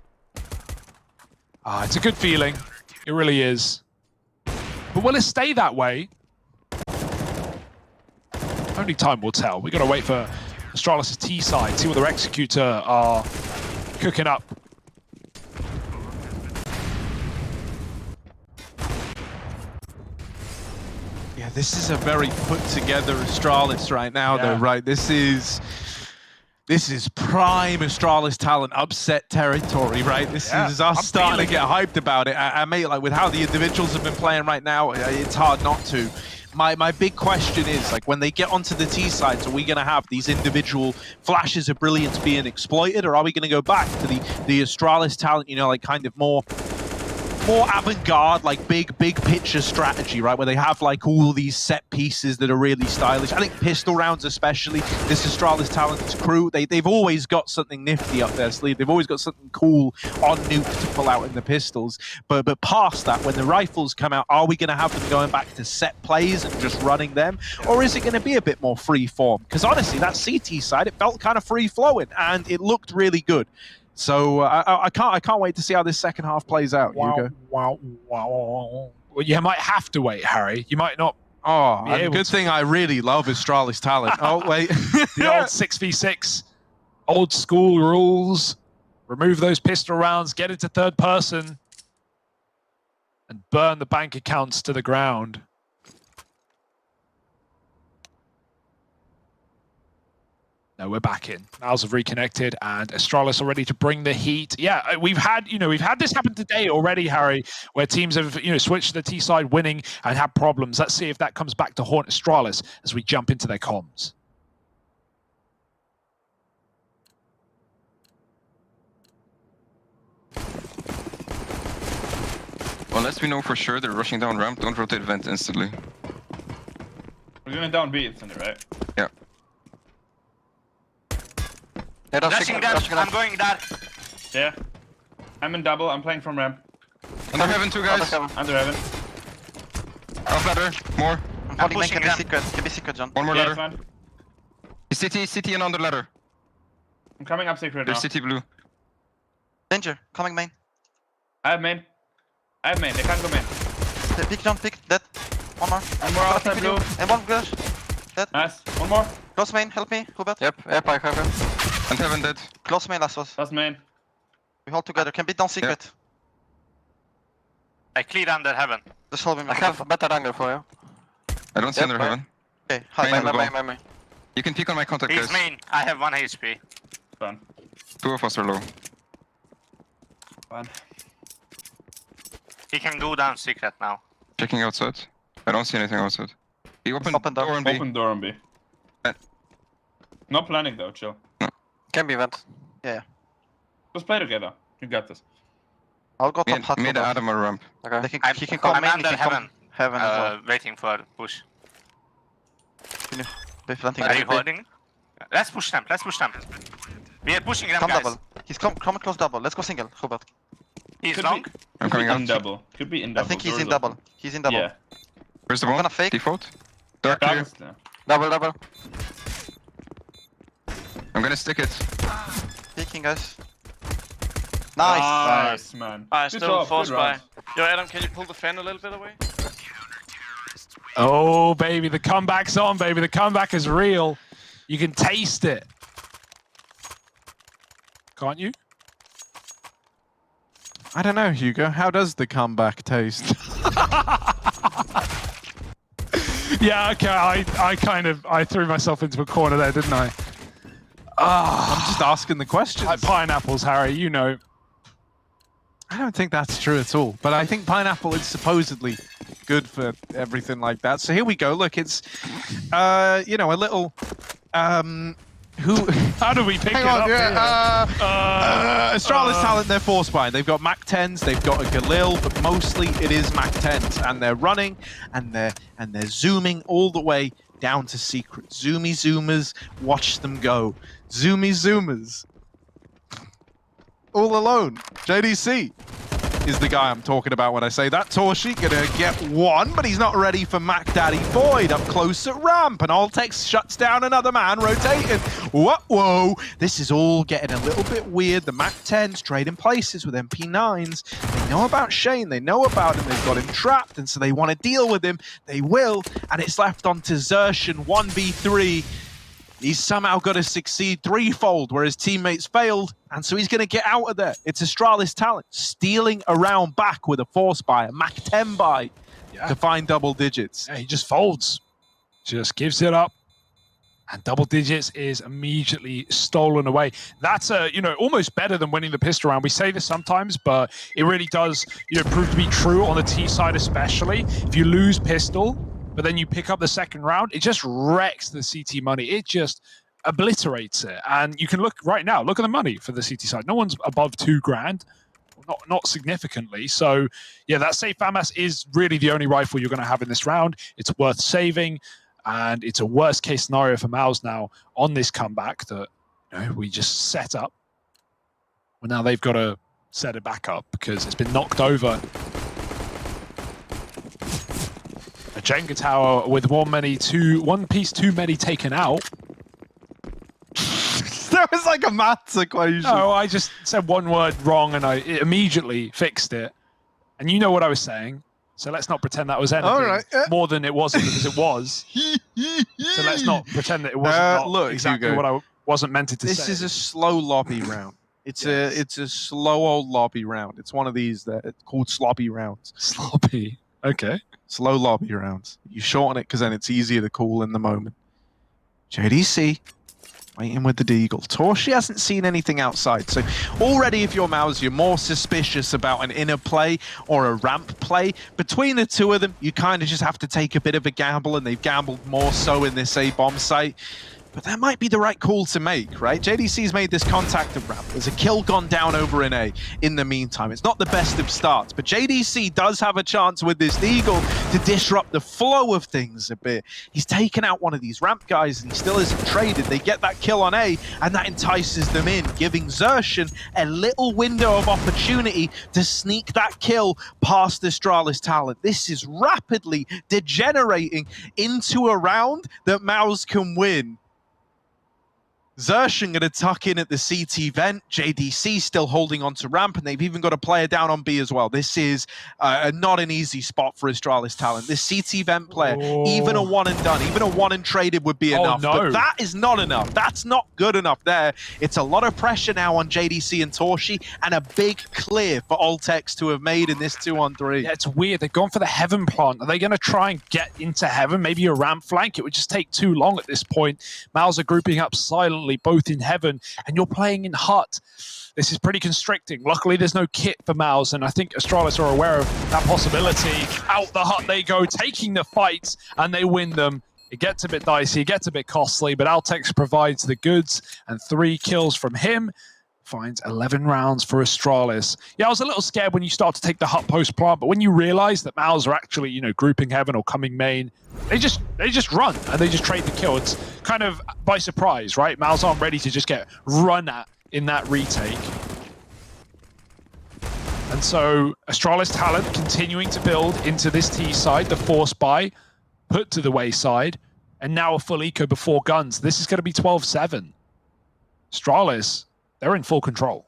It's a good feeling. It really is. But will it stay that way? Only time will tell. We got to wait for Astralis' T side, see what their Executor are cooking up. Yeah, this is a very put together Astralis right now, though, right? This is prime Astralis Talent upset territory, right? This is us starting to get hyped about it. I mate, like with how the individuals have been playing right now, it's hard not to. My big question is, like, when they get onto the T sides, are we going to have these individual flashes of brilliance being exploited, or are we going to go back to the Astralis Talent, you know, like kind of more avant-garde, like big picture strategy, right? Where they have like all these set pieces that are really stylish. I think pistol rounds especially, this Astralis Talent's crew, they've always got something nifty up their sleeve. They've always got something cool on Nuke to pull out in the pistols. But past that, when the rifles come out, are we going to have them going back to set plays and just running them? Or is it going to be a bit more free form? Because honestly, that CT side, it felt kind of free flowing and it looked really good. So I can't wait to see how this second half plays out. Hugo. Wow. Well, you might have to wait, Harry. You might not. Oh, and the good thing I really love Astralis Talent. Oh, wait. The old 6v6, old school rules. Remove those pistol rounds, get into third person, and burn the bank accounts to the ground. No, we're back in. Mouz have reconnected, and Astralis are ready to bring the heat. Yeah, we've had this happen today already, Harry, where teams have switched to the T side, winning and had problems. Let's see if that comes back to haunt Astralis as we jump into their comms. Unless we know for sure they're rushing down ramp, don't rotate vent instantly. We're going down B, it's in there, right? Yeah. Rushing that, I'm going that. Yeah. I'm in double, I'm playing from ramp. Under heaven, two guys. Under heaven. Off ladder. More. I'm holding main, pushing can be them. secret. Can be secret, John. One more Yeah, ladder. fine. City and under ladder. I'm coming up secret now. There's city blue. Danger, coming main. I have main. They can't go main. Pick, John, pick. Dead. One more. One more outside blue. And one garage. Nice. One more. Close main, help me, Hubert. Yep, I have him. And heaven dead. Close main, last was. That's main. We hold together. Can beat down secret. I cleared under heaven. Just hold him. I have a better angle for you. I don't see Yep, under right. heaven. Okay, Main hide. will go. Main. You can peek on my contact, He's guys. main. I have 1 HP. Fine. Two of us are low. Fine. He can go down secret now. Checking outside. I don't see anything outside. He opened Open door. door on B. Open door on B. Uh, No planning though, chill. Can be vent. Just play together. You got this. I'll go top Mid, hut. mid Adam or ramp. Okay. He can come I'm main, he under can come heaven. heaven as well. Waiting for push. They're planting. Are you holding? Let's push them. We are pushing them, Come guys. double. He's come close double. Let's go single, Hubert. He's Could long. be- I'm Could be coming in out. double. Could be in double. I think he's Doors in double. open. He's in double. Yeah. Where's the I'm bomb? gonna fake. Default. Dark clear. Double's there. Double. I'm gonna stick it. Peeking, guys. Nice. Nice, man. Good Still job, force good by. round. Yo, Adam, can you pull the fan a little bit away? Oh, baby, the comeback's on, baby. The comeback is real. You can taste it. Can't you? I don't know, Hugo. How does the comeback taste? Yeah, okay. I threw myself into a corner there, didn't I? I'm just asking the questions. Like pineapples, Harry, you know. I don't think that's true at all. But I think pineapple is supposedly good for everything like that. So here we go. Look, it's, you know, a little, who... How do we pick Hang it on, up? yeah, Astralis talent, they're force buying. They've got Mac 10s, they've got a Galil, but mostly it is Mac 10s, and they're running and they're zooming all the way down to secret. Zoomy zoomers, watch them go. Zoomy zoomers. All alone. JDC is the guy I'm talking about when I say that. Torshi gonna get one, but he's not ready for Mac Daddy Void up close at ramp, and Altex shuts down another man, rotating. Whoa, this is all getting a little bit weird. The Mac 10s trading places with MP9s. They know about Shane, they know about him, they've got him trapped, and so they want to deal with him. They will, and it's left on to Zershan 1v3. He's somehow got to succeed threefold where his teammates failed, and so he's going to get out of there. It's Astralis talent stealing around back with a force buy, a Mac 10 buy, to find double digits. Yeah, he just folds. Just gives it up. And double digits is immediately stolen away. That's you know, almost better than winning the pistol round. We say this sometimes, but it really does, you know, prove to be true on the T side, especially if you lose pistol, but then you pick up the second round. It just wrecks the CT money. It just obliterates it. And you can look right now. Look at the money for the CT side. No one's above $2,000. Not significantly. So yeah, that safe FAMAS is really the only rifle you're going to have in this round. It's worth saving. And it's a worst case scenario for Mouz now on this comeback that, you know, we just set up. Well, now they've got to set it back up because it's been knocked over. A Jenga tower with one piece too many taken out. That was like a maths equation. No, I just said one word wrong and it immediately fixed it. And you know what I was saying. So let's not pretend that was anything All right. more than it wasn't because it was. So let's not pretend that it wasn't not look, exactly Hugo, what I wasn't meant to say. This is a slow lobby round. It's a slow old lobby round. It's one of these that it's called sloppy rounds. Sloppy. Okay. Slow lobby rounds. You shorten it because then it's easier to call in the moment. JDC waiting with the deagle. Torshi hasn't seen anything outside. So already if you're Mouz, you're more suspicious about an inner play or a ramp play. Between the two of them, you kind of just have to take a bit of a gamble, and they've gambled more so in this A-bomb site. But that might be the right call to make, right? JDC's made this contact of ramp. There's a kill gone down over in A in the meantime. It's not the best of starts, but JDC does have a chance with this Eagle to disrupt the flow of things a bit. He's taken out one of these ramp guys and he still isn't traded. They get that kill on A and that entices them in, giving Xerxan a little window of opportunity to sneak that kill past Astralis talent. This is rapidly degenerating into a round that Mouz can win. Xerxan going to tuck in at the CT vent. JDC still holding on to ramp, and they've even got a player down on B as well. This is not an easy spot for Astralis talent. This CT vent player, even a one and done, even a one and traded would be enough. No. But that is not enough. That's not good enough there. It's a lot of pressure now on JDC and Torshi, and a big clear for Altex to have made in this 2-on-3. Yeah, it's weird. They've gone for the Heaven plant. Are they going to try and get into Heaven? Maybe a ramp flank? It would just take too long at this point. Mouz are grouping up silently, both in Heaven, and you're playing in Hut. This is pretty constricting. Luckily, there's no kit for Mouz, and I think Astralis are aware of that possibility. Out the Hut they go, taking the fights, and they win them. It gets a bit dicey, it gets a bit costly, but Altex provides the goods, and 3 kills from him. Finds 11 rounds for Astralis. Yeah, I was a little scared when you start to take the Hut post plant, but when you realize that Mouz are actually, you know, grouping Heaven or coming main, they just run and they just trade the kill. It's kind of by surprise, right? Mouz aren't ready to just get run at in that retake. And so Astralis talent continuing to build into this T side, the force buy, put to the wayside, and now a full eco before guns. This is going to be 12-7. Astralis, they're in full control.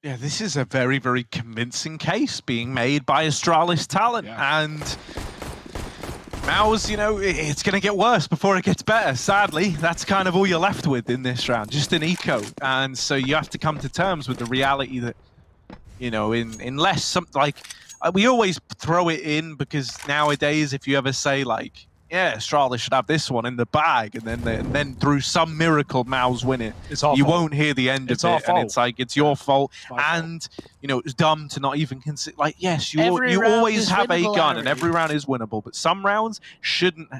Yeah, this is a very, very convincing case being made by Astralis talent. Yeah. And Mouz, you know, it's going to get worse before it gets better. Sadly, that's kind of all you're left with in this round, just an eco. And so you have to come to terms with the reality that, you know, unless something like, we always throw it in because nowadays, if you ever say like, yeah, Astralis should have this one in the bag, and then through some miracle, Mouz win it. It's our you fault. won't hear the end It's of our it, fault. and it's like it's your fault. My And you know, it's dumb to not even consider. Like, yes, you Every round always is have a winnable, gun, Harry. and every round is winnable. But some rounds shouldn't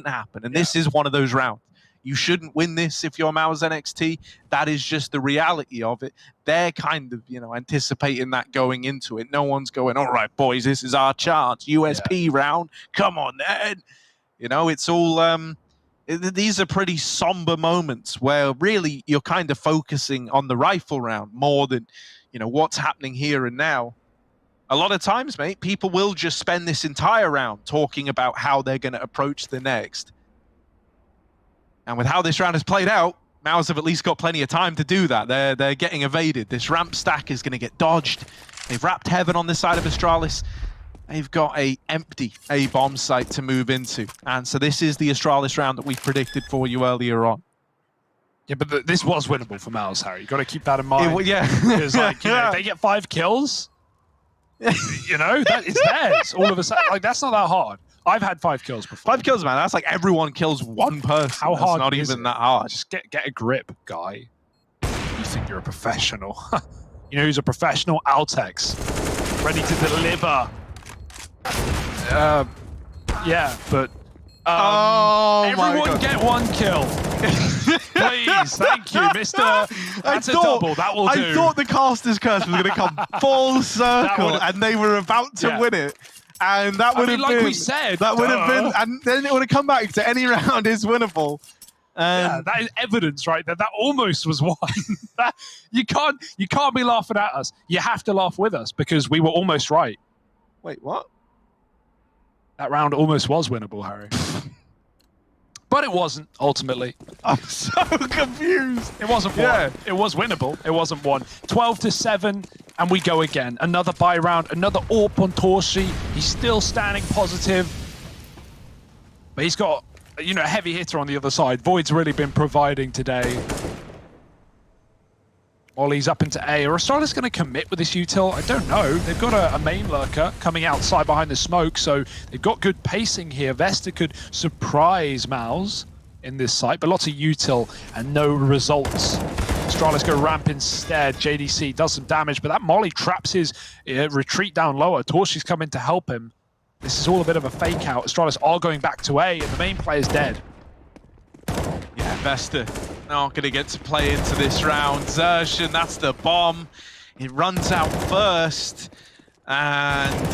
happen, and this is one of those rounds. You shouldn't win this if you're Mouz NXT. That is just the reality of it. They're kind of, you know, anticipating that going into it. No one's going, all right, boys, this is our chance. USP round. Come on, then. You know, it's all, these are pretty somber moments where really you're kind of focusing on the rifle round more than, you know, what's happening here and now. A lot of times, mate, people will just spend this entire round talking about how they're going to approach the next. And with how this round has played out, Mouz have at least got plenty of time to do that. They're getting evaded. This ramp stack is going to get dodged. They've wrapped Heaven on this side of Astralis. They've got a empty A-bomb site to move into. And so this is the Astralis round that we predicted for you earlier on. Yeah, but this was winnable for Mouz, Harry. You got to keep that in mind. Yeah. Because, like, you know, if they get 5 kills, you know, that is theirs. All of a sudden, like, that's not that hard. I've had 5 kills before. 5 kills, man. That's like everyone kills one person. How That's hard not is even it? that hard. Just get a grip, guy. You think you're a professional. You know who's a professional? Altex. Ready to deliver. Yeah, but Oh, my everyone God. get 1 kill. Please, thank you, Mr. That's a double. That will do. I thought the caster's curse was going to come full circle, would- and they were about to Yeah. win it. And that would have like been, we said, that would have duh. been, and then it would have come back to any round is winnable. Yeah, that is evidence, right? That almost was won. You can't be laughing at us. You have to laugh with us because we were almost right. Wait, what? That round almost was winnable, Harry. But it wasn't, ultimately. I'm so confused. It wasn't one. Yeah. It was winnable. It wasn't one. 12-7, and we go again. Another buy round, another AWP on Torshi. He's still standing positive. But he's got, you know, a heavy hitter on the other side. Void's really been providing today. Molly's up into A. Are Astralis going to commit with this util? I don't know. They've got a main lurker coming outside behind the smoke, so they've got good pacing here. Vesta could surprise Mouz in this site, but lots of util and no results. Astralis go ramp instead. JDC does some damage, but that Molly traps his retreat down lower. Torshi's coming to help him. This is all a bit of a fake out. Astralis are going back to A, and the main player's dead. Yeah, Vesta not going to get to play into this round. Xerxan, that's the bomb. It runs out first, and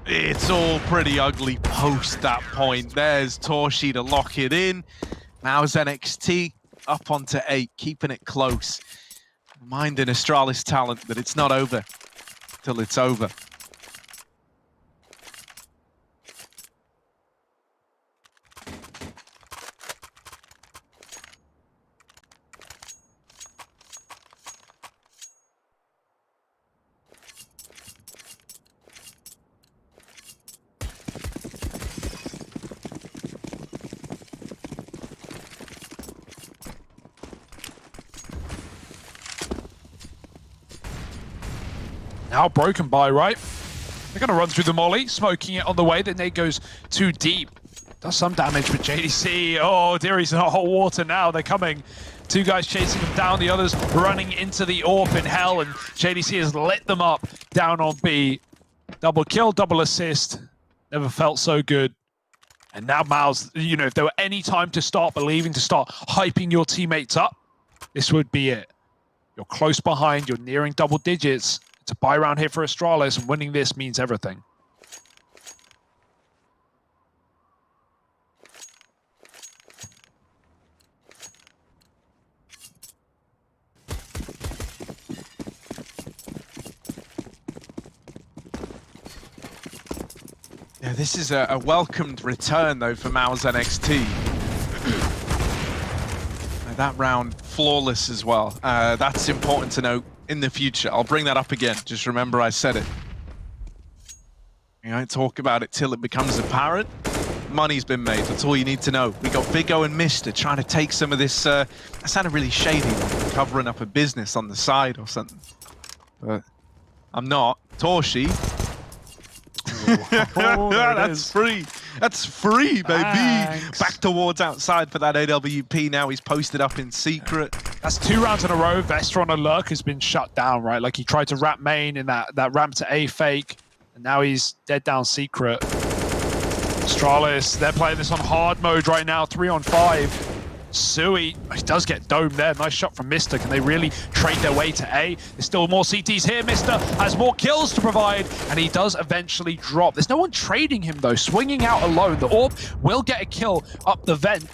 it's all pretty ugly post that point. There's Torshi to lock it in. Mouz NXT up onto 8, keeping it close. Reminding Astralis talent that it's not over till it's over. Now broken by, right? They're going to run through the molly, smoking it on the way. Then Nate goes too deep. Does some damage, but JDC, oh dear, he's in hot water now. They're coming. 2 guys chasing him down, the others running into the AWP in hell, and JDC has lit them up down on B. Double kill, double assist. Never felt so good. And now Mouz, you know, if there were any time to start believing, to start hyping your teammates up, this would be it. You're close behind, you're nearing double digits. It's a buy round here for Astralis, and winning this means everything. Yeah, this is a welcomed return, though, for Mouz NXT. That round, flawless as well. That's important to note in the future. I'll bring that up again. Just remember I said it. You don't talk about it till it becomes apparent. Money's been made. That's all you need to know. We got Vigo and Mister trying to take some of this... that sounded really shady, like covering up a business on the side or something. But I'm not. Torshi. That's free. That's free, baby. Thanks. Back towards outside for that AWP. Now he's posted up in secret. That's 2 rounds in a row. Vesta on a lurk has been shut down, right? Like he tried to ramp main in that ramp to A fake, and now he's dead down secret. Astralis, they're playing this on hard mode right now, 3 on 5. Sui, he does get domed there. Nice shot from Mister. Can they really trade their way to A? There's still more CTs here. Mister has more kills to provide, and he does eventually drop. There's no one trading him, though. Swinging out alone. The AWP will get a kill up the vent.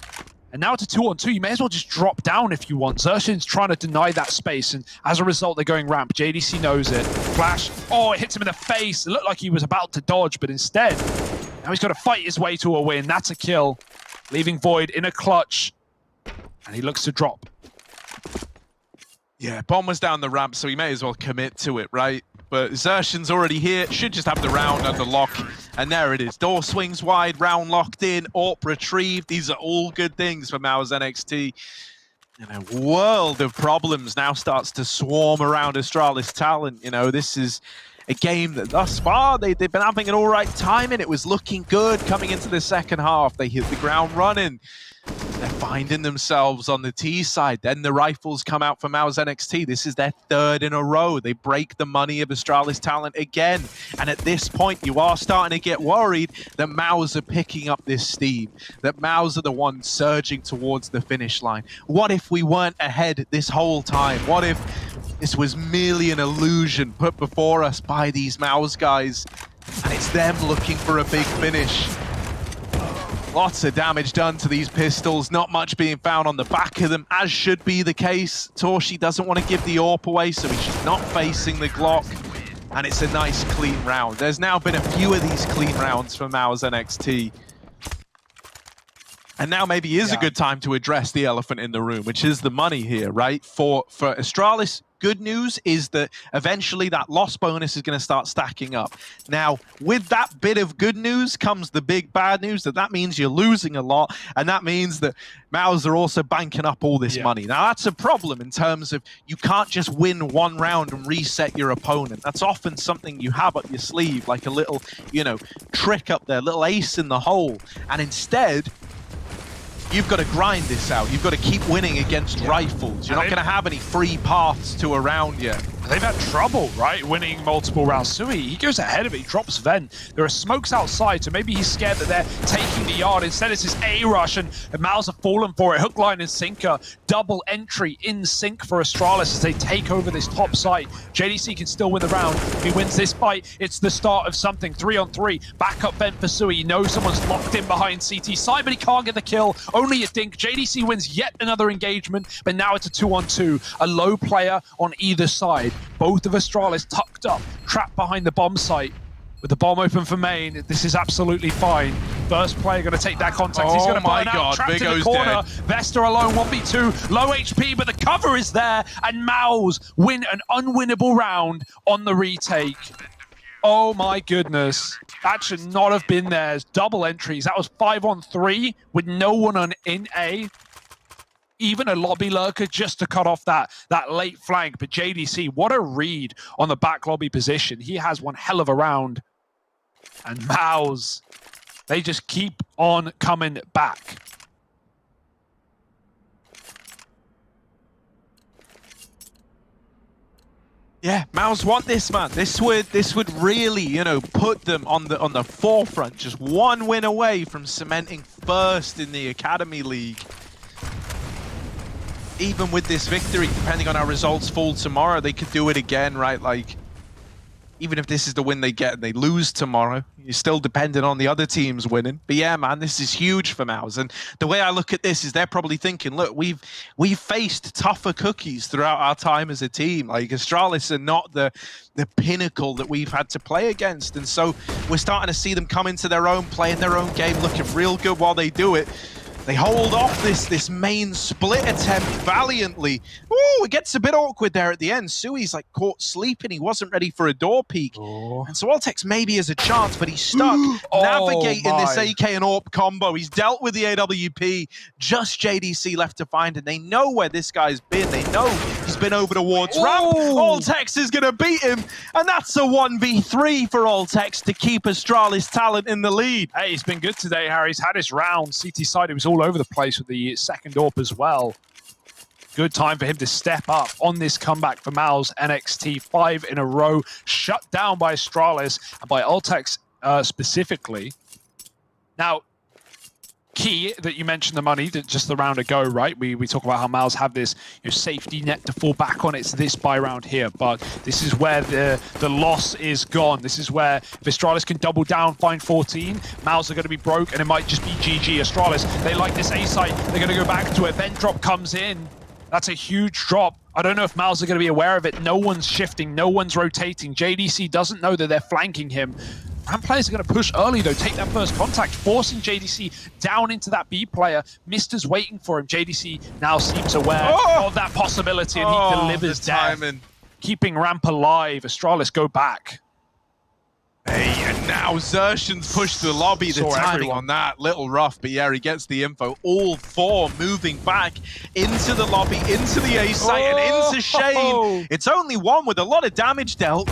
And now to 2 on 2, you may as well just drop down if you want. Xerxan's trying to deny that space, and as a result, they're going ramp. JDC knows it. Flash. Oh, it hits him in the face. It looked like he was about to dodge, but instead, now he's got to fight his way to a win. That's a kill. Leaving Void in a clutch. And he looks to drop. Yeah, bomb was down the ramp, so he may as well commit to it, right? But Xerxan's already here. Should just have the round under lock. And there it is. Door swings wide, round locked in, AWP retrieved. These are all good things for Mouz NXT. And a world of problems now starts to swarm around Astralis talent. You know, this is a game that thus far they've been having an all right time in. It was looking good coming into the second half. They hit the ground running. They're finding themselves on the T side. Then the rifles come out for Mouz NXT. This is their 3rd in a row. They break the money of Astralis talent again. And at this point, you are starting to get worried that Mouz are picking up this steam, that Mouz are the ones surging towards the finish line. What if we weren't ahead this whole time? What if this was merely an illusion put before us by these Mouz guys, and it's them looking for a big finish? Lots of damage done to these pistols, not much being found on the back of them, as should be the case. Torshi doesn't want to give the AWP away, so he's just not facing the Glock. And it's a nice, clean round. There's now been a few of these clean rounds from Mouz NXT. And now maybe is a good time to address the elephant in the room, which is the money here, right? For Astralis, good news is that eventually that loss bonus is going to start stacking up. Now, with that bit of good news comes the big bad news, that means you're losing a lot, and that means that Mouz are also banking up all this money. Now, that's a problem in terms of you can't just win one round and reset your opponent. That's often something you have up your sleeve, like a little, you know, trick up there, little ace in the hole. And instead, you've got to grind this out. You've got to keep winning against rifles. You're not going to have any free paths to around you. They've had trouble, right, winning multiple rounds. Sui, he goes ahead of it, he drops Vent. There are smokes outside, so maybe he's scared that they're taking the yard. Instead, it's his A rush, and Mouz have fallen for it. Hook, line, and sinker. Double entry in sync for Astralis as they take over this top site. JDC can still win the round. If he wins this fight, it's the start of something. 3-on-3. Backup Vent for Sui. He knows someone's locked in behind CT side, but he can't get the kill. Only a dink. JDC wins yet another engagement, but now it's a 2-on-2. A low player on either side. Both of Astralis tucked up, trapped behind the bomb site. With the bomb open for main, this is absolutely fine. First player going to take that contact. He's going to burn out, trapped in the corner. Vesta alone, 1v2, low HP, but the cover is there, and Mouz win an unwinnable round on the retake. Oh my goodness. That should not have been theirs. Double entries. That was 5-on-3 with no one on in A. Even a lobby lurker just to cut off that late flank. But JDC, what a read on the back lobby position. He has one hell of a round. And Mouz, they just keep on coming back. Yeah, Mouz want this, man. This would really, you know, put them on the forefront. Just one win away from cementing first in the Academy League. Even with this victory, depending on how results fall tomorrow, they could do it again, right? Like, even if this is the win they get and they lose tomorrow, you're still dependent on the other teams winning. But yeah, man, this is huge for Mouz. And the way I look at this is they're probably thinking, look, we've faced tougher cookies throughout our time as a team. Like, Astralis are not the pinnacle that we've had to play against. And so we're starting to see them come into their own, playing their own game, looking real good while they do it. They hold off this main split attempt valiantly. Ooh, it gets a bit awkward there at the end. Sui's like caught sleeping. He wasn't ready for a door peek. And so Altex maybe has a chance, but he's stuck navigating this AK and AWP combo. He's dealt with the AWP. Just JDC left to find, and they know where this guy's been. They know he's been over towards ramp. Altex is going to beat him, and that's a 1v3 for Altex to keep Astralis talent in the lead. Hey, he's been good today, Harry. He's had his round. CT side, he was all over the place with the second AWP as well. Good time for him to step up on this comeback for Mouz. NXT 5 in a row, shut down by Astralis and by Altex specifically. Now, key that you mentioned the money, that just the round ago, right? We talk about how Mouz have this safety net to fall back on. It's this buy round here, but this is where the loss is gone. This is where if Astralis can double down, find 14, Mouz are going to be broke, and it might just be GG. Astralis, they like this A site. They're going to go back to it. Vent drop comes in. That's a huge drop. I don't know if Mouz are going to be aware of it. No one's shifting. No one's rotating. JDC doesn't know that they're flanking him. Ramp players are going to push early, though, take that first contact, forcing JDC down into that B player. Mister's waiting for him. JDC now seems aware of that possibility, and he delivers death, keeping Ramp alive. Astralis go back. Hey, and now Xertion's pushed to the lobby. The timing on that, little rough, but yeah, he gets the info. All four moving back into the lobby, into the A site, and into Shane. It's only one with a lot of damage dealt.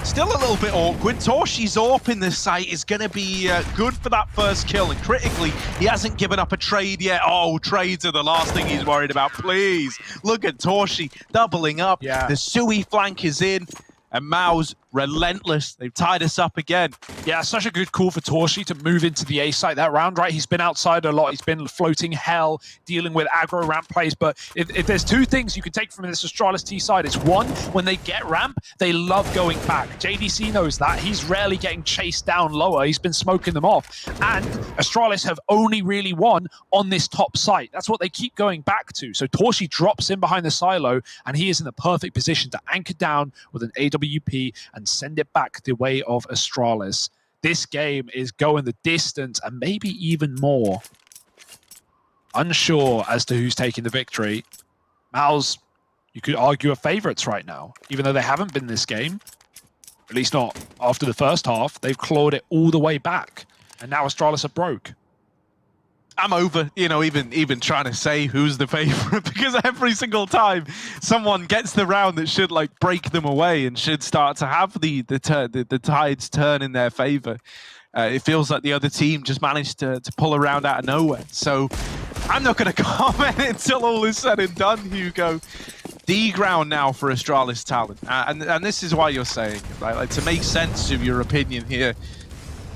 Still a little bit awkward. Torshi's AWP in this site is going to be good for that first kill, and critically, he hasn't given up a trade yet. Oh, trades are the last thing he's worried about. Please, look at Torshi doubling up. Yeah. The Sui flank is in, and Mouz relentless. They've tied us up again. Yeah, such a good call for Torshi to move into the A site that round, right? He's been outside a lot. He's been floating hell, dealing with aggro ramp plays. But if there's two things you can take from this Astralis T side, it's one, when they get ramp, they love going back. JDC knows that. He's rarely getting chased down lower. He's been smoking them off. And Astralis have only really won on this top site. That's what they keep going back to. So Torshi drops in behind the silo, and he is in the perfect position to anchor down with an AWP and send it back the way of Astralis. This game is going the distance and maybe even more. unsure as to who's taking the victory. Mouz, you could argue, are favourites right now, even though they haven't been this game. At least not after the first half. They've clawed it all the way back, and now Astralis are broke. I'm over, even trying to say who's the favorite, because every single time someone gets the round that should like break them away and should start to have the tides turn in their favor, it feels like the other team just managed to pull a round out of nowhere. So I'm not going to comment until all is said and done, Hugo. D ground now for Astralis talent, and this is why you're saying it, right? Like, to make sense of your opinion here,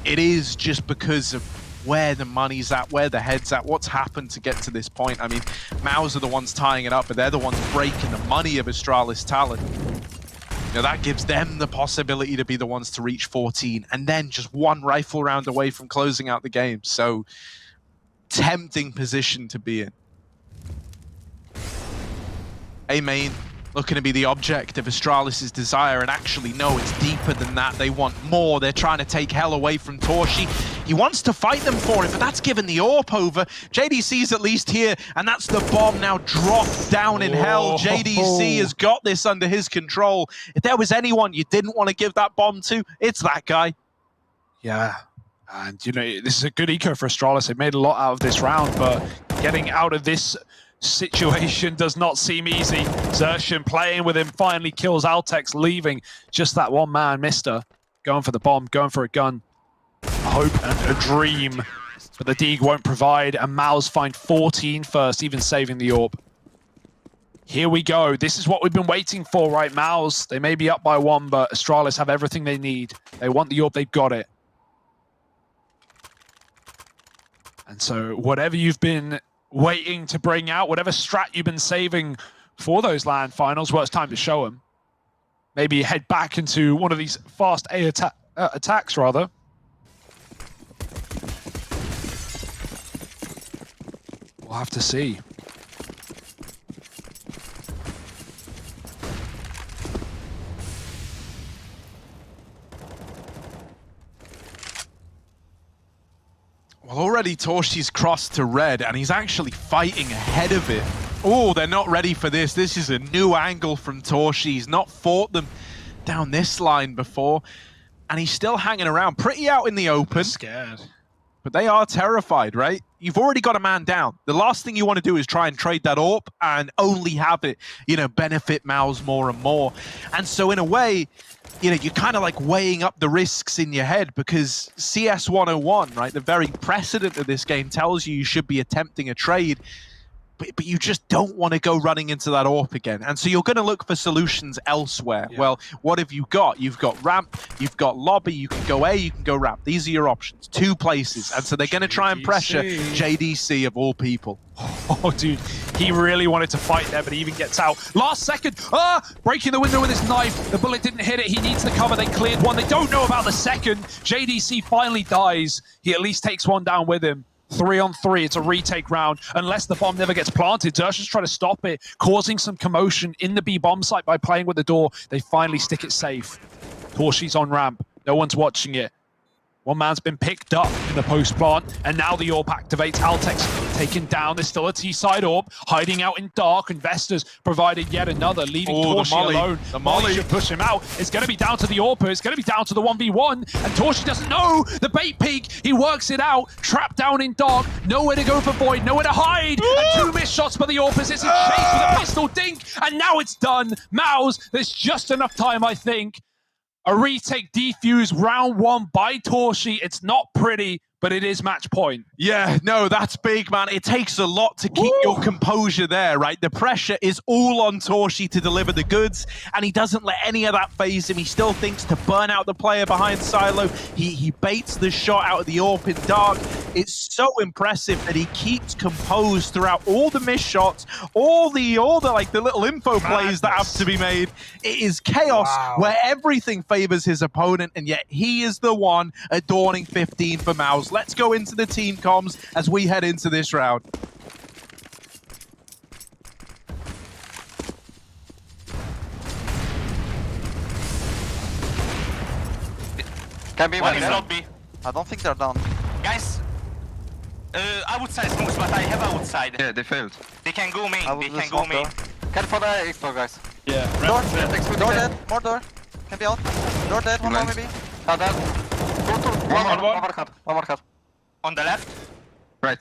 it is just because of where the money's at, where the head's at, what's happened to get to this point. I mean, Mouz are the ones tying it up, but they're the ones breaking the money of Astralis talent. That gives them the possibility to be the ones to reach 14, and then just one rifle round away from closing out the game. So, tempting position to be in. A main looking to be the object of Astralis' desire, and actually, no, it's deeper than that. They want more. They're trying to take hell away from Torshi. He wants to fight them for it, but that's given the AWP over. JDC's at least here, and that's the bomb now dropped down in hell. JDC has got this under his control. If there was anyone you didn't want to give that bomb to, it's that guy. Yeah, and this is a good eco for Astralis. They made a lot out of this round, but getting out of this situation does not seem easy. Xerxian playing with him finally kills Altex, leaving just that one man, Mister, going for the bomb, going for a gun. A hope and a dream, but the Deeg won't provide, and Mouz find 14 first, even saving the AWP. Here we go. This is what we've been waiting for, right? Mouz, they may be up by 1, but Astralis have everything they need. They want the AWP, they've got it. And so whatever you've been waiting to bring out, whatever strat you've been saving for those LAN finals, well, it's time to show them. Maybe head back into one of these fast A attacks, rather. We'll have to see. Well, already Torshi's crossed to red, and he's actually fighting ahead of it. Oh, they're not ready for this. This is a new angle from Torshi. He's not fought them down this line before, and he's still hanging around pretty out in the open. Scared. But they are terrified, right? You've already got a man down. The last thing you want to do is try and trade that AWP and only have it, benefit Mouz more and more. And so in a way, you're kind of like weighing up the risks in your head, because CS 101, right, the very precedent of this game tells you should be attempting a trade, but you just don't want to go running into that AWP again. And so you're going to look for solutions elsewhere. Yeah. Well, what have you got? You've got ramp, you've got lobby, you can go A, you can go ramp. These are your options, 2 places. And so they're going to try and pressure JDC of all people. Oh, dude, he really wanted to fight there, but he even gets out. Last second, breaking the window with his knife. The bullet didn't hit it. He needs the cover. They cleared one. They don't know about the second. JDC finally dies. He at least takes one down with him. 3-on-3, it's a retake round, unless the bomb never gets planted. Xerxian's trying to stop it, causing some commotion in the B bomb site by playing with the door. They finally stick it safe. Torshi's on ramp. No one's watching it. One man's been picked up in the post-plant, and now the AWP activates. Altex taken down. There's still a T-side AWP, hiding out in dark. Investors provided yet another, leaving Torshi alone. The Molly should push him out. It's going to be down to the AWP. It's going to be down to the 1v1, and Torshi doesn't know. The bait peek, he works it out. Trapped down in dark, nowhere to go for Void, nowhere to hide. And 2 missed shots for the AWP. It's a chase with a pistol dink, and now it's done. Mouz, there's just enough time, I think. A retake defuse, round 1 by Torshi. It's not pretty, but it is match point. Yeah, no, that's big, man. It takes a lot to keep your composure there, right? The pressure is all on Torshi to deliver the goods, and he doesn't let any of that phase him. He still thinks to burn out the player behind Silo. He baits the shot out of the AWP in dark. It's so impressive that he keeps composed throughout all the missed shots, all the little info plays that have to be made. It is chaos where everything favors his opponent, and yet he is the one adorning 15 for Mouz. Let's go into the team comms as we head into this round. Can be One one, is yeah? not B. I don't think they're down. Guys, Outside Mouz, but I have outside. Yeah, they failed. They can go main. I will They do can go smoke main. door. Careful for the explode, guys. Yeah. Door, Ramp. door dead, more door. Can be out. Door dead, one more Blind. maybe. Dead. Two. One more. One more cut. One more cut. On the left. Right.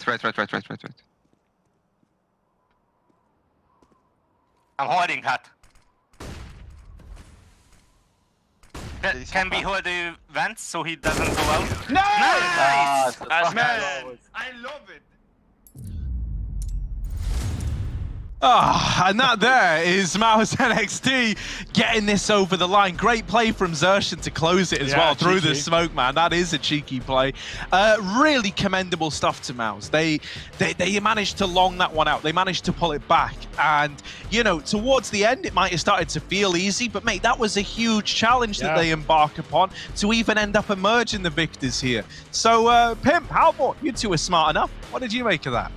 I'm holding hut. Please, Can we come hold the vents so he doesn't go out? Nice! Nice! Man, I love it. And that there is Mouz NXT getting this over the line. Great play from Xerxen to close it as Yeah, well through the cheeky. smoke, man. That is a cheeky play. Really commendable stuff to Mouz. They managed to long that one out. They managed to pull it back. And, you know, towards the end, it might have started to feel easy. But, mate, that was a huge challenge that they embark upon to even end up emerging the victors here. So, Pimp, how about you two are smart enough? What did you make of that?